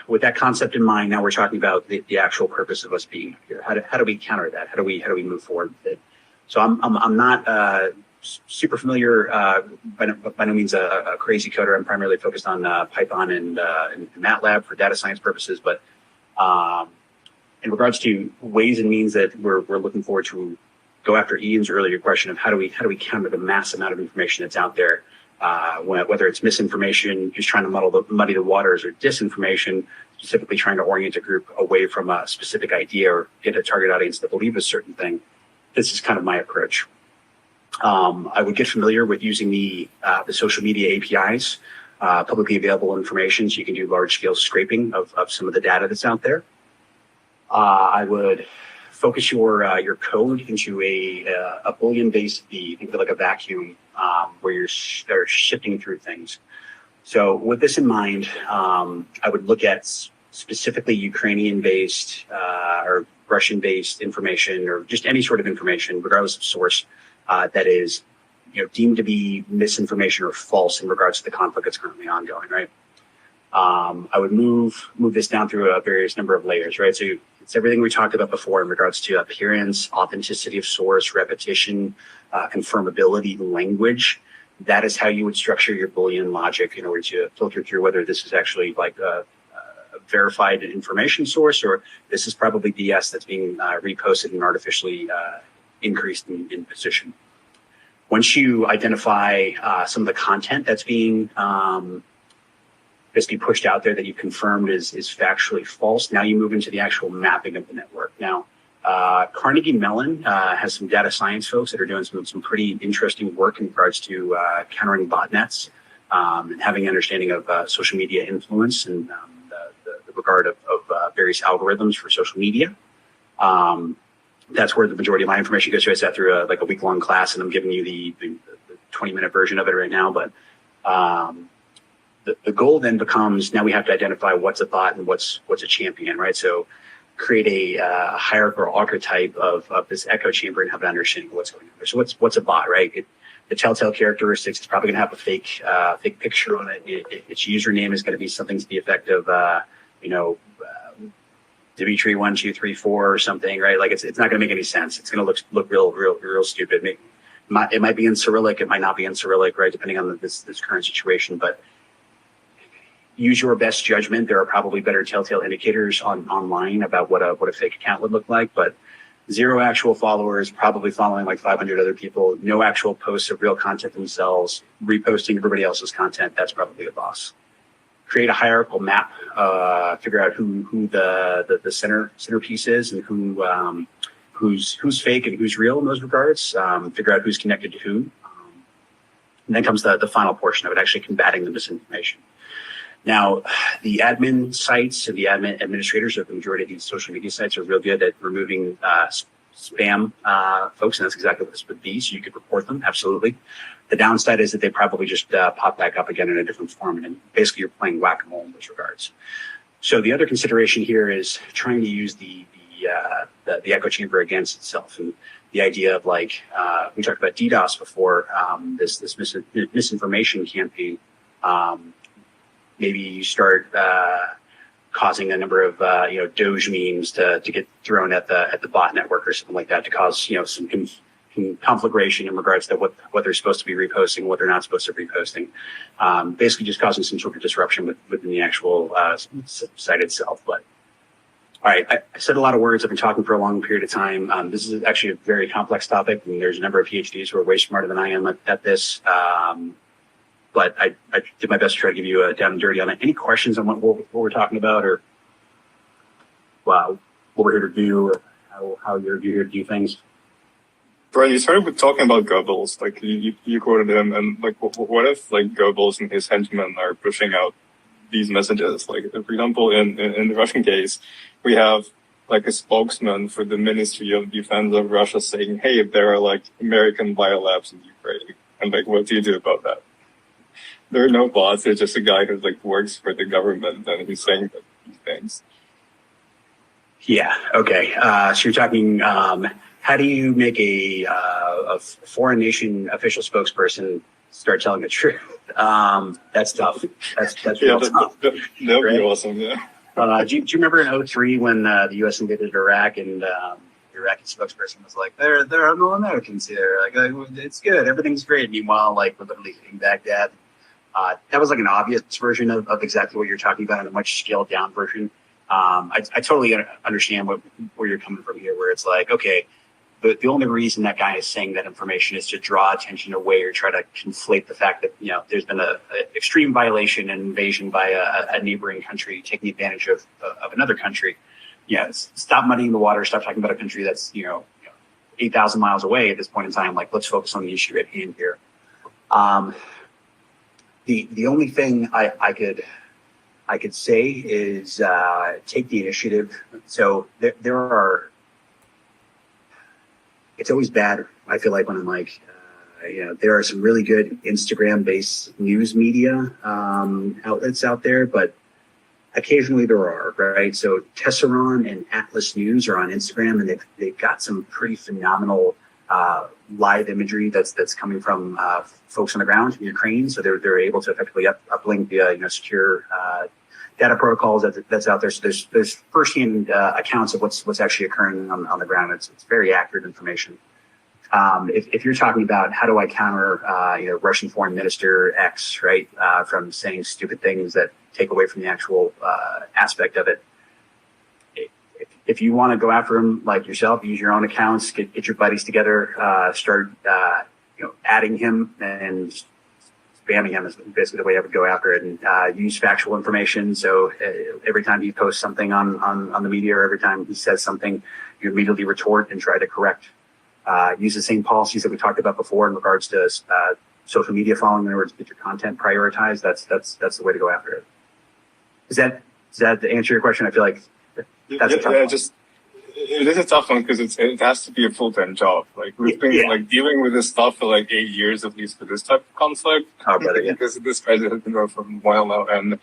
with that concept in mind, now we're talking about the actual purpose of us being here. How do we counter that? How do we move forward with it? So I'm not super familiar, by no means a crazy coder. I'm primarily focused on Python and MATLAB for data science purposes. But in regards to ways and means that we're looking forward to go after Ian's earlier question of how do we counter the mass amount of information that's out there, whether it's misinformation, just trying to muddy the waters, or disinformation, specifically trying to orient a group away from a specific idea or get a target audience to believe a certain thing. This is kind of my approach. I would get familiar with using the social media APIs, publicly available information, so you can do large-scale scraping of some of the data that's out there. I would focus your code into a Boolean-based V, think of it like a vacuum, where you're shifting through things. So with this in mind, I would look at specifically Ukrainian-based or Russian-based information, or just any sort of information, regardless of source, that is, deemed to be misinformation or false in regards to the conflict that's currently ongoing, right? I would move this down through a various number of layers, right? So it's everything we talked about before in regards to appearance, authenticity of source, repetition, confirmability, language. That is how you would structure your Boolean logic in order to filter through whether this is actually like a verified information source, or this is probably BS that's being reposted and artificially increased in position. Once you identify some of the content that's being basically pushed out there that you confirmed is factually false, now you move into the actual mapping of the network. Now, Carnegie Mellon has some data science folks that are doing some pretty interesting work in regards to countering botnets and having an understanding of social media influence and the regard of various algorithms for social media. That's where the majority of my information goes to. I sat through a week-long class, and I'm giving you the 20-minute version of it right now. But the goal then becomes, now we have to identify what's a bot and what's a champion, right? So create a hierarchical archetype of this echo chamber and have an understanding of what's going on there. So what's a bot, right? The telltale characteristics, it's probably going to have a fake picture on it. Its username is going to be something to the effect of, Dimitri 1234 or something, right? Like it's not going to make any sense. It's going to look real stupid. It might be in Cyrillic, it might not be in Cyrillic, right? Depending on this current situation. But use your best judgment. There are probably better telltale indicators online about what a fake account would look like. But 0 actual followers, probably following like 500 other people, no actual posts of real content themselves, reposting everybody else's content. That's probably a boss. Create a hierarchical map, figure out who the centerpiece is and who's fake and who's real in those regards. Figure out who's connected to who. And then comes the final portion of it, actually combating the misinformation. Now, the admin sites and the admin administrators of the majority of these social media sites are real good at removing spam folks, and that's exactly what this would be. So you could report them, absolutely. The downside is that they probably just pop back up again in a different form, and basically you're playing whack-a-mole in those regards. So the other consideration here is trying to use the echo chamber against itself, and the idea of we talked about DDoS before, this misinformation campaign. Maybe you start causing a number of Doge memes to get thrown at the bot network or something like that to cause some conflagration in regards to what they're supposed to be reposting, what they're not supposed to be reposting. Basically, just causing some sort of disruption within the actual site itself. But all right, I said a lot of words. I've been talking for a long period of time. This is actually a very complex topic, and there's a number of PhDs who are way smarter than I am at this. But I did my best to try to give you a down and dirty on it. Any questions on what we're talking about, or what we're here to do, or how you're here to do things? Brian, you started with talking about Goebbels, like you quoted him, and what if Goebbels and his henchmen are pushing out these messages? Like, for example, in the Russian case, we have like a spokesman for the Ministry of Defense of Russia saying, "Hey, there are like American biolabs in Ukraine," and like, what do you do about that? There are no bots. It's just a guy who like works for the government and he's saying these things. Yeah. Okay. So you're talking. How do you make a foreign nation official spokesperson start telling the truth? That's tough. That's real tough. That would be awesome. Yeah. Do you remember in 2003 when the U.S. invaded Iraq and the Iraqi spokesperson was like, there are no Americans here. Like, it's good. Everything's great. Meanwhile, like, we're literally hitting Baghdad. That was like an obvious version of exactly what you're talking about and a much scaled down version. I totally understand where you're coming from here, where it's like, okay, but the only reason that guy is saying that information is to draw attention away or try to conflate the fact that, you know, there's been a extreme violation and invasion by a neighboring country taking advantage of another country. Yeah, stop muddying the water. Stop talking about a country that's, 8,000 miles away at this point in time. Like, let's focus on the issue at hand here. The only thing I could say is take the initiative. So there are. It's always bad, I feel like, when I'm like, there are some really good Instagram-based news media outlets out there, but occasionally there are, right? So Tesseron and Atlas News are on Instagram, and they've got some pretty phenomenal live imagery that's coming from folks on the ground in Ukraine. So they're able to effectively uplink via secure data protocols that's out there. So there's firsthand accounts of what's actually occurring on the ground. It's very accurate information. If you're talking about how do I counter Russian Foreign Minister X, right, from saying stupid things that take away from the actual aspect of it. If you want to go after him like yourself, use your own accounts, get your buddies together, start adding him and spamming him is basically the way I would go after it, and use factual information. So every time he posts something on the media, or every time he says something, you immediately retort and try to correct. Use the same policies that we talked about before in regards to social media following. In other words, get your content prioritized. That's the way to go after it. Does that answer your question? I feel like that's a tough one. It is a tough one because it has to be a full-time job. Like we've been like dealing with this stuff for like 8 years at least for this type of conflict. Oh, brother, yeah. Because this crisis has been going for a while now, and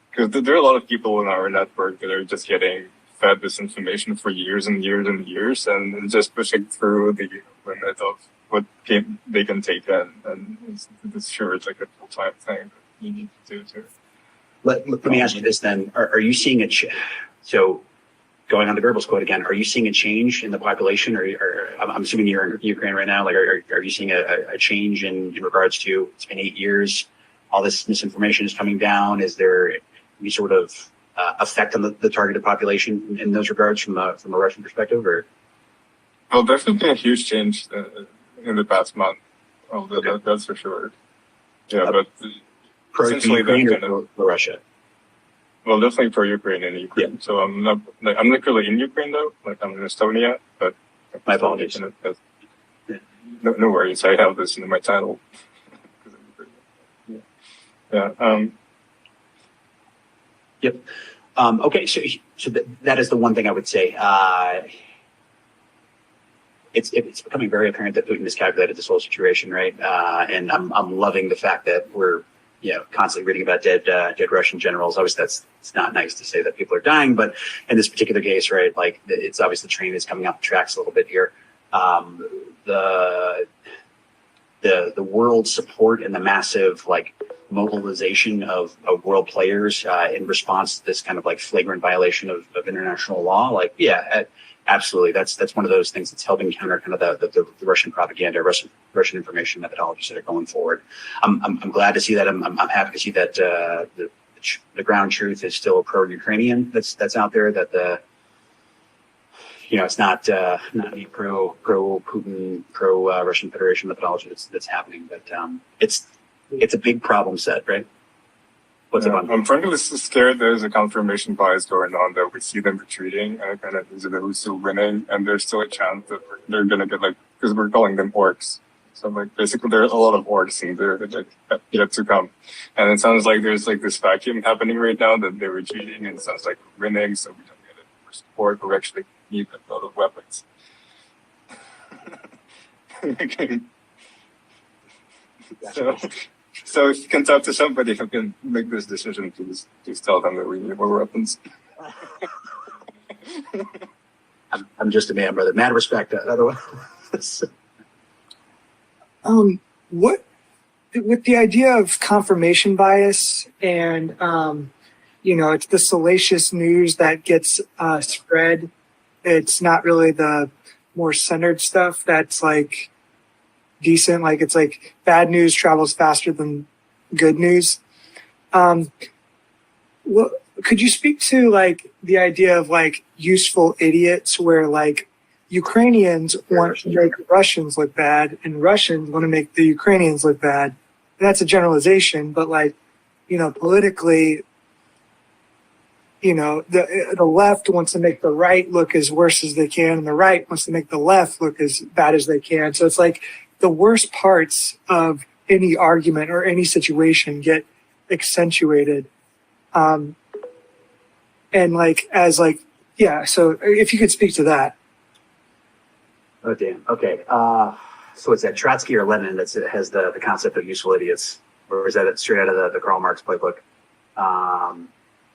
because there are a lot of people in our network that are just getting fed this information for years and years and years, and just pushing through the limit of what they can take in. And it's sure it's like a full-time thing that you need to do too. Let me ask you this then: Are you seeing so? Going on the Goebbels quote again, are you seeing a change in the population, or I'm assuming you're in Ukraine right now? Like, are you seeing a change in regards to it's been 8 years, all this misinformation is coming down? Is there any sort of effect on the targeted population in those regards from a Russian perspective? Or well, there's been a huge change in the past month. Oh, that's for sure. Yeah, but essentially Ukraine or Russia. Well, definitely pro Ukraine and Ukraine. Yeah. So I'm not literally in Ukraine though. Like I'm in Estonia, but my apologies. No worries. I have this in my title. Yeah. Yep. Okay. So that is the one thing I would say. It's becoming very apparent that Putin miscalculated this whole situation, right? And I'm loving the fact that we're constantly reading about dead Russian generals. Obviously, it's not nice to say that people are dying, but in this particular case, right, like it's obvious the train is coming off the tracks a little bit here. The world support and the massive like mobilization of world players in response to this kind of like flagrant violation of international law. Like, absolutely. That's one of those things that's helping counter kind of the Russian propaganda, Russian information methodologies that are going forward. I'm glad to see that. I'm happy to see that the ground truth is still pro-Ukrainian. That's out there. That it's not the pro Putin, pro Russian Federation methodology that's happening. But it's a big problem set, right? I'm frankly scared there's a confirmation bias going on, that we see them retreating and kind of who's still winning, and there's still a chance that they're going to get because we're calling them orcs. So basically there's a lot of orcs in there that have yet to come. And it sounds like there's this vacuum happening right now that they're retreating, and it sounds like we're winning, so we don't get it. support who actually need a lot of weapons. Okay. So if you can talk to somebody who can make this decision, please tell them that we need more weapons. I'm just a man, brother. Mad respect. Otherwise, What with the idea of confirmation bias and it's the salacious news that gets spread. It's not really the more centered stuff that's like decent. Like it's like bad news travels faster than good news. What could you speak to like the idea of like useful idiots where like Ukrainians want to make Russians look bad and Russians want to make the Ukrainians look bad? And that's a generalization, but like, politically, the left wants to make the right look as worse as they can, and the right wants to make the left look as bad as they can. So it's like the worst parts of any argument or any situation get accentuated. And like, so if you could speak to that. oh damn. Okay. So it's that Trotsky or Lenin that has the concept of useful idiots, or is that straight out of the Karl Marx playbook?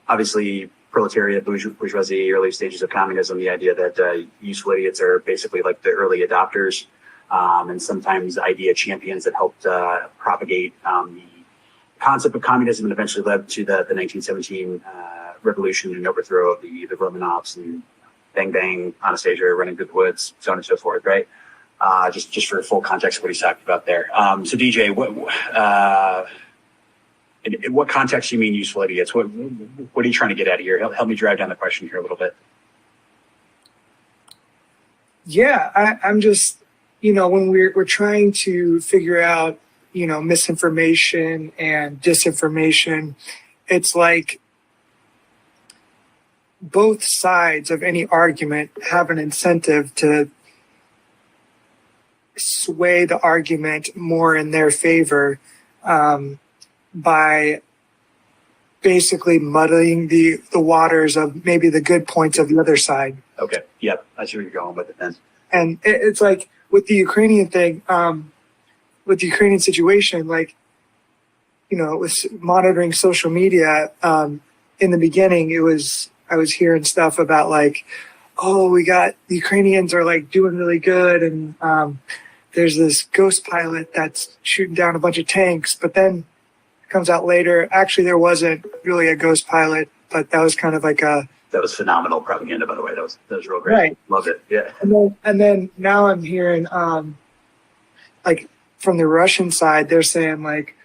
Obviously, proletariat, bourgeoisie, early stages of communism, the idea that useful idiots are basically like the early adopters, and sometimes idea champions that helped propagate the concept of communism and eventually led to the 1917 revolution and overthrow of the Romanovs and bang bang, Anastasia running through the woods, so on and so forth, right? Just for full context of what he's talking about there. So DJ, in what context do you mean useful idiots? What are you trying to get at here? Help me drive down the question here a little bit. Yeah, I'm just, when we're trying to figure out, misinformation and disinformation, it's like both sides of any argument have an incentive to sway the argument more in their favor by basically muddying the waters of maybe the good points of the other side. Okay. Yep. I see where you're going with it then. And it's like with the Ukrainian thing, with the Ukrainian situation, like, with monitoring social media, in the beginning, I was hearing stuff about like, oh, the Ukrainians are like doing really good. And there's this ghost pilot that's shooting down a bunch of tanks, but then it comes out later. Actually, there wasn't really a ghost pilot, but that was kind of like that was phenomenal propaganda, by the way. That was real great. Right. Loved it. Yeah. And then now I'm hearing, like from the Russian side, they're saying like,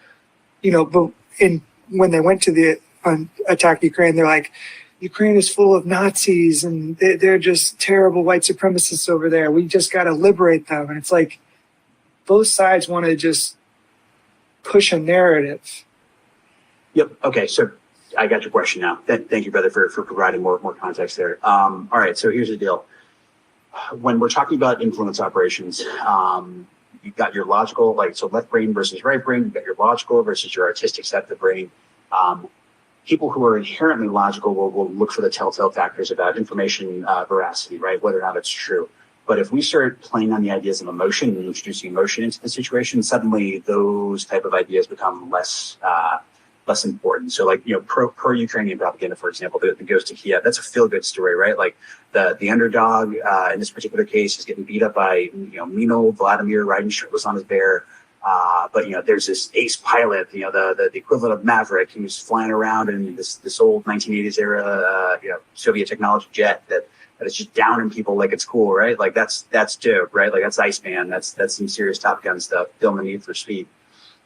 but when they went to attack Ukraine, they're like, Ukraine is full of Nazis and they're just terrible white supremacists over there. We just got to liberate them. And it's like both sides want to just push a narrative. Yep. Okay. So I got your question now. Thank you, brother, for providing more context there. All right. So here's the deal. When we're talking about influence operations, you've got your logical, like, so left brain versus right brain. You've got your logical versus your artistic side of the brain. People who are inherently logical will look for the telltale factors about information veracity, right? Whether or not it's true. But if we start playing on the ideas of emotion and introducing emotion into the situation, suddenly those type of ideas become less important. So like, pro-Ukrainian propaganda, for example, that goes to Kiev, that's a feel-good story, right? Like the underdog in this particular case is getting beat up by, mean old Vladimir riding shirtless on his bear. But there's this ace pilot, the equivalent of Maverick, who's flying around in this old 1980s era, Soviet technology jet that is just downing people like it's cool, right? Like that's dope, right? Like that's Iceman. That's some serious Top Gun stuff. Film the Need for Speed.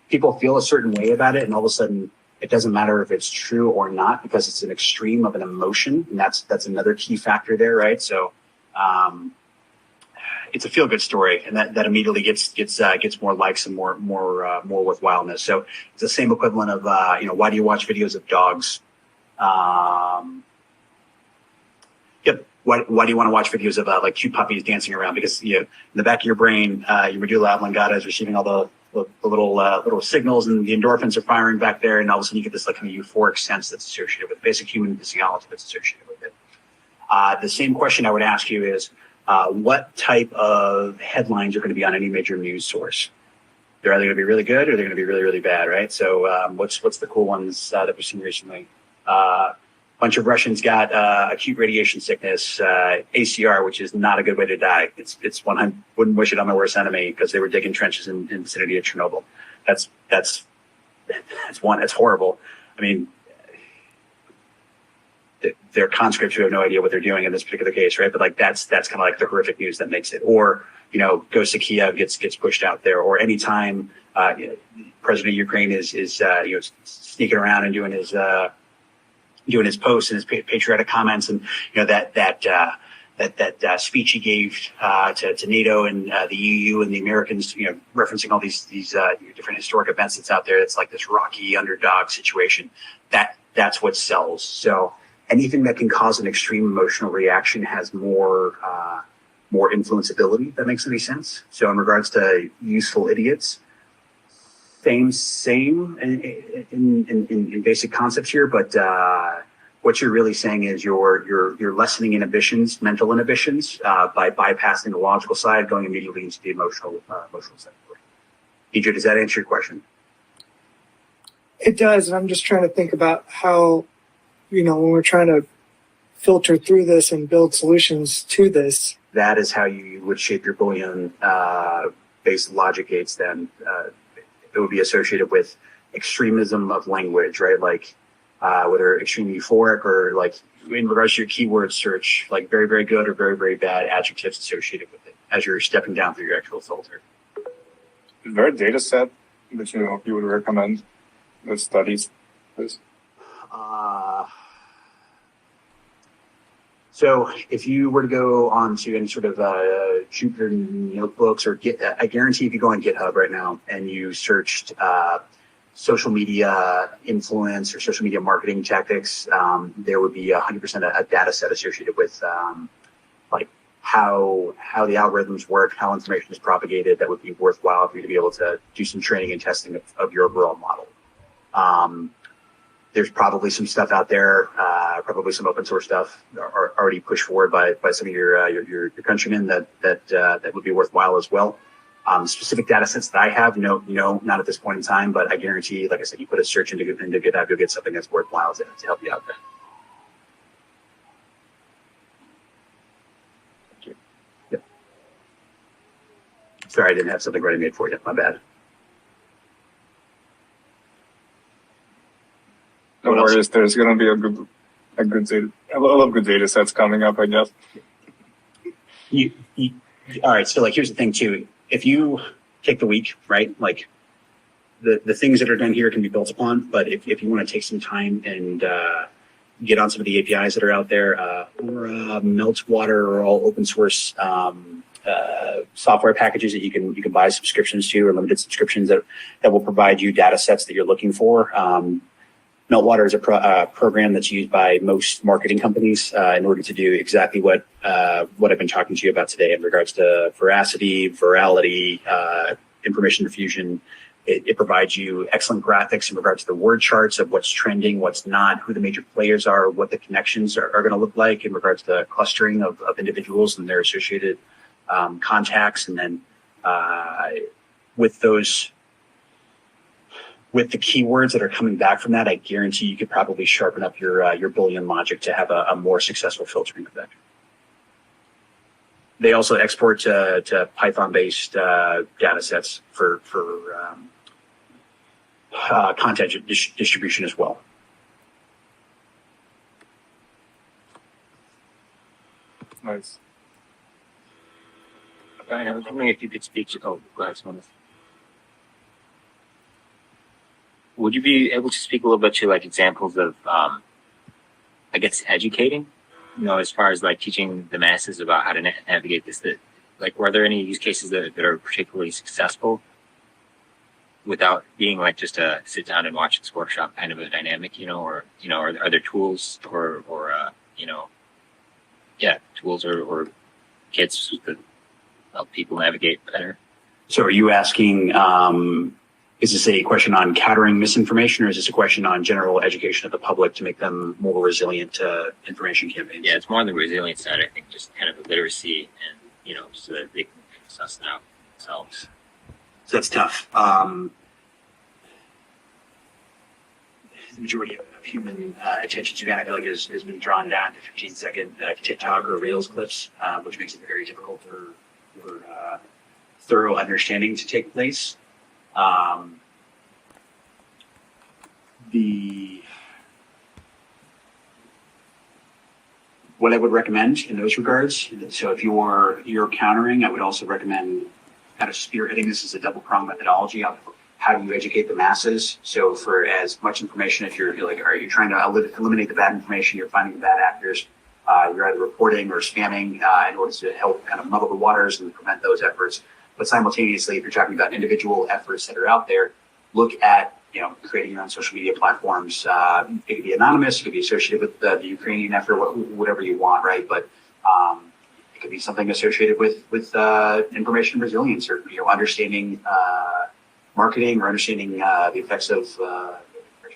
People feel a certain way about it, and all of a sudden, it doesn't matter if it's true or not because it's an extreme of an emotion, and that's another key factor there, right? So. It's a feel-good story, and that immediately gets more likes and more worthwhileness. So it's the same equivalent of why do you watch videos of dogs? Yep. Why do you want to watch videos of like cute puppies dancing around? Because in the back of your brain, your medulla oblongata is receiving all the little signals, and the endorphins are firing back there, and all of a sudden you get this like kind of euphoric sense that's associated with basic human physiology that's associated with it. The same question I would ask you is, what type of headlines are going to be on any major news source? They're either going to be really good or they're going to be really, really bad, right? So what's the cool ones that we've seen recently? Bunch of Russians got acute radiation sickness, ACR, which is not a good way to die. It's one I wouldn't wish it on my worst enemy because they were digging trenches in the vicinity of Chernobyl. That's one. That's horrible. I mean, they're conscripts who have no idea what they're doing in this particular case, right? But like that's kind of like the horrific news that makes it. Or Ghost of Kiev gets pushed out there, or anytime President of Ukraine is sneaking around and doing his posts and his patriotic comments, and that speech he gave to NATO and the EU and the Americans, referencing all these different historic events that's out there. It's like this rocky underdog situation. That's what sells. So anything that can cause an extreme emotional reaction has more influenceability. If that makes any sense. So in regards to useful idiots, same in basic concepts here, but what you're really saying is you're lessening mental inhibitions, by bypassing the logical side, going immediately into the emotional side. EJ, does that answer your question? It does, and I'm just trying to think about how, when we're trying to filter through this and build solutions to this. That is how you would shape your Boolean based logic gates. Then it would be associated with extremism of language, right? Like whether extremely euphoric or like in regards to your keyword search, like very, very good or very, very bad adjectives associated with it as you're stepping down through your actual filter. Is there a data set that you would recommend that studies this? So if you were to go onto any sort of Jupyter notebooks or I guarantee if you go on GitHub right now and you searched social media influence or social media marketing tactics, there would be 100% a data set associated with like how the algorithms work, how information is propagated. That would be worthwhile for you to be able to do some training and testing of your overall model. There's probably some stuff out there, probably some open source stuff are already pushed forward by some of your countrymen that would be worthwhile as well. Specific data sets that I have, no, not at this point in time, but I guarantee, like I said, you put a search into GitHub, you'll get something that's worthwhile to help you out there. Thank you. Yep. Sorry, I didn't have something ready made for you. My bad. No worries. There's going to be a lot of good data sets coming up, I guess. All right. So here's the thing too. If you take the week, right, like the things that are done here can be built upon, but if you want to take some time and get on some of the APIs that are out there, or Meltwater or all open source software packages that you can buy subscriptions to, or limited subscriptions that will provide you data sets that you're looking for. Meltwater is a program that's used by most marketing companies in order to do exactly what I've been talking to you about today in regards to veracity, virality, information diffusion. It provides you excellent graphics in regards to the word charts of what's trending, what's not, who the major players are, what the connections are going to look like in regards to clustering of individuals and their associated contacts. And then with the keywords that are coming back from that, I guarantee you could probably sharpen up your Boolean logic to have a more successful filtering effect. They also export to Python-based data sets for content distribution as well. Nice. Brian, I was wondering if you could speak to. Oh, go ahead, Simon. Would you be able to speak a little bit to examples of, I guess, educating, as far as teaching the masses about how to navigate this? Were there any use cases that are particularly successful without being just a sit down and watch this workshop kind of a dynamic, or are there tools or tools or kits that help people navigate better? So are you asking, Is this a question on countering misinformation, or is this a question on general education of the public to make them more resilient to information campaigns? Yeah, it's more on the resilience side. I think just kind of the literacy and, so that they can suss it out themselves. So that's tough. The majority of human attention span, I feel like, has been drawn down to 15-second TikTok or Reels clips, which makes it very difficult for thorough understanding to take place. What I would recommend in those regards, so if you're countering, I would also recommend kind of spearheading this as a double-pronged methodology of how do you educate the masses. So for as much information, if you're like, are you trying to eliminate the bad information, you're finding the bad actors, you're either reporting or spamming in order to help kind of muddle the waters and prevent those efforts. But simultaneously, if you're talking about individual efforts that are out there, look at creating your own social media platforms. It could be anonymous, it could be associated with the Ukrainian effort, whatever you want, right? But it could be something associated with information resilience, or understanding marketing, or understanding the effects of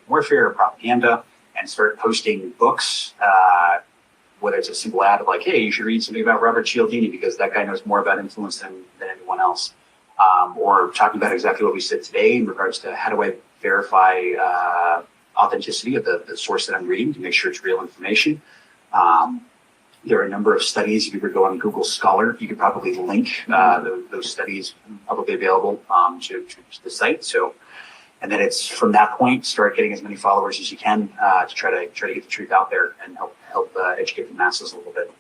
warfare or propaganda, and start posting books. Whether it's a simple ad of like, hey, you should read something about Robert Cialdini because that guy knows more about influence than anyone else. Or talking about exactly what we said today in regards to how do I verify authenticity of the source that I'm reading to make sure it's real information. There are a number of studies. If you were to go on Google Scholar, you could probably link those studies publicly available to the site. So, and then it's from that point, start getting as many followers as you can to try to get the truth out there and help educate the masses a little bit.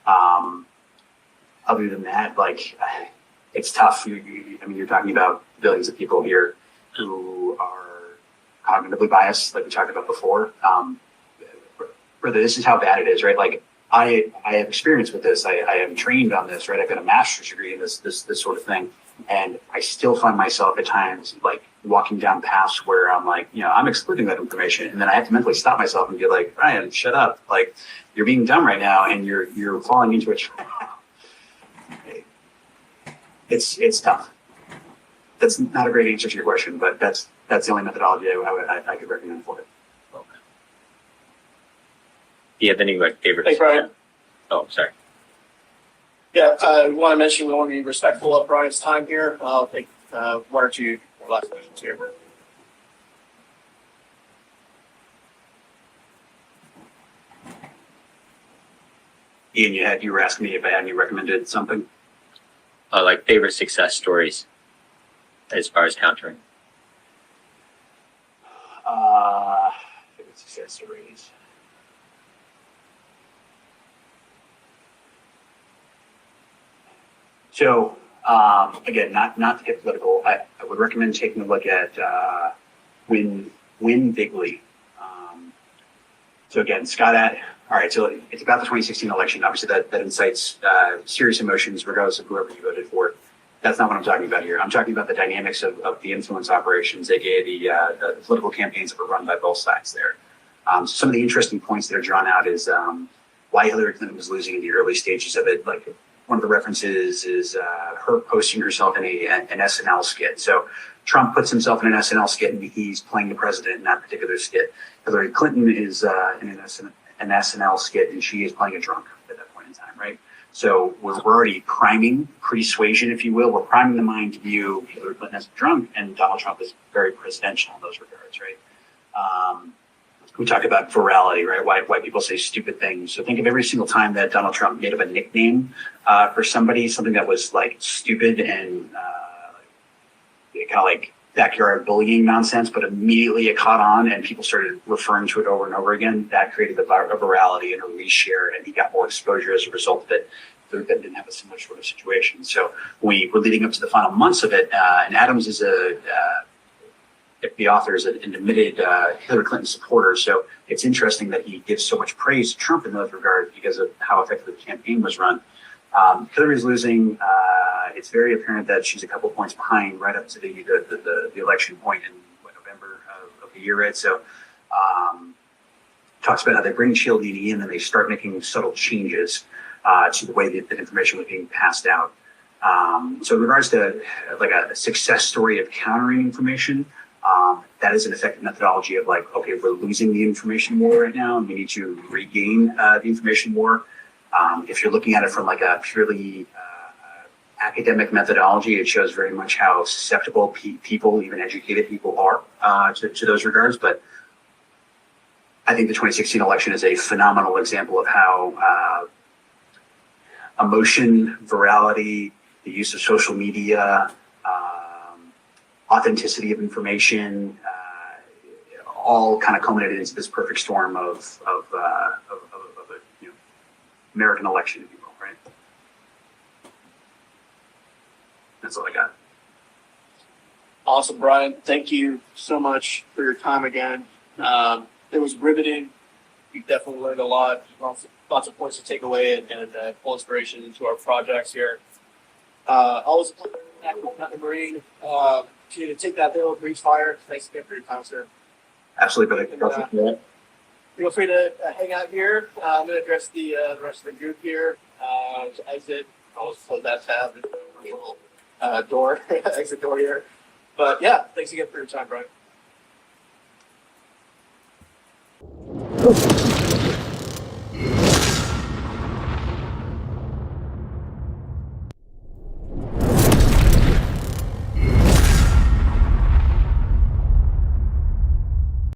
Other than that, like, it's tough. You're talking about billions of people here who are cognitively biased, like we talked about before. Brother, this is how bad it is, right? Like, I have experience with this. I am trained on this, right? I've got a master's degree in this sort of thing. And I still find myself at times like walking down paths where I'm like, I'm excluding that information. And then I have to mentally stop myself and be like, Ryan, shut up. Like, you're being dumb right now and you're falling into a trap. It's tough. That's not a great answer to your question, but that's the only methodology I could recommend for it. Okay. Do you have any favorite? Thanks, Brian. Oh, sorry. Yeah, I want to mention we want to be respectful of Brian's time here. I'll take one or two last questions here. Ian, you were asking me if I had any recommended something. Like favorite success stories as far as countering. Favorite success stories. So, again, not to get political, I would recommend taking a look at Win Bigly. So again, all right, so it's about the 2016 election. Obviously, that incites serious emotions regardless of whoever you voted for. That's not what I'm talking about here. I'm talking about the dynamics of the influence operations, aka the political campaigns that were run by both sides there. Some of the interesting points that are drawn out is why Hillary Clinton was losing in the early stages of it. Like, one of the references is her posting herself in an SNL skit. So Trump puts himself in an SNL skit and he's playing the president in that particular skit. Hillary Clinton is in an SNL skit and she is playing a drunk at that point in time, right? So we're already priming persuasion, if you will. We're priming the mind to view Hillary Clinton as a drunk and Donald Trump is very presidential in those regards, right? We talk about virality, right? Why people say stupid things. So think of every single time that Donald Trump made up a nickname for somebody, something that was like stupid and kind of like backyard bullying nonsense, but immediately it caught on and people started referring to it over and over again. That created a virality and a reshare, and he got more exposure as a result of it. That didn't have a similar sort of situation. So we were leading up to the final months of it, and Adams is the author is an admitted Hillary Clinton supporter. So it's interesting that he gives so much praise to Trump in those regards because of how effective the campaign was run. Hillary's losing. It's very apparent that she's a couple points behind right up to the election point in November of the year, right? So talks about how they bring Cialdini in and they start making subtle changes to the way that information was being passed out. So in regards to like a success story of countering information, that is an effective methodology of like, okay, we're losing the information war right now, and we need to regain the information war. If you're looking at it from like a purely academic methodology, it shows very much how susceptible people, even educated people, are to those regards. But I think the 2016 election is a phenomenal example of how emotion, virality, the use of social media, authenticity of information, all kind of culminated into this perfect storm of a American election, if you will, right? That's all I got. Awesome, Brian. Thank you so much for your time again. It was riveting. We definitely learned a lot. Lots of points to take away and pull inspiration into our projects here. Always a pleasure to connect with Mountain Marine. Continue to take that hill, breathe fire. Thanks again for your time, sir. Absolutely, brother. Feel free to hang out here. I'm going to address the rest of the group here. To exit, I'll close that tab. Door, exit door here. But yeah, thanks again for your time, Brian.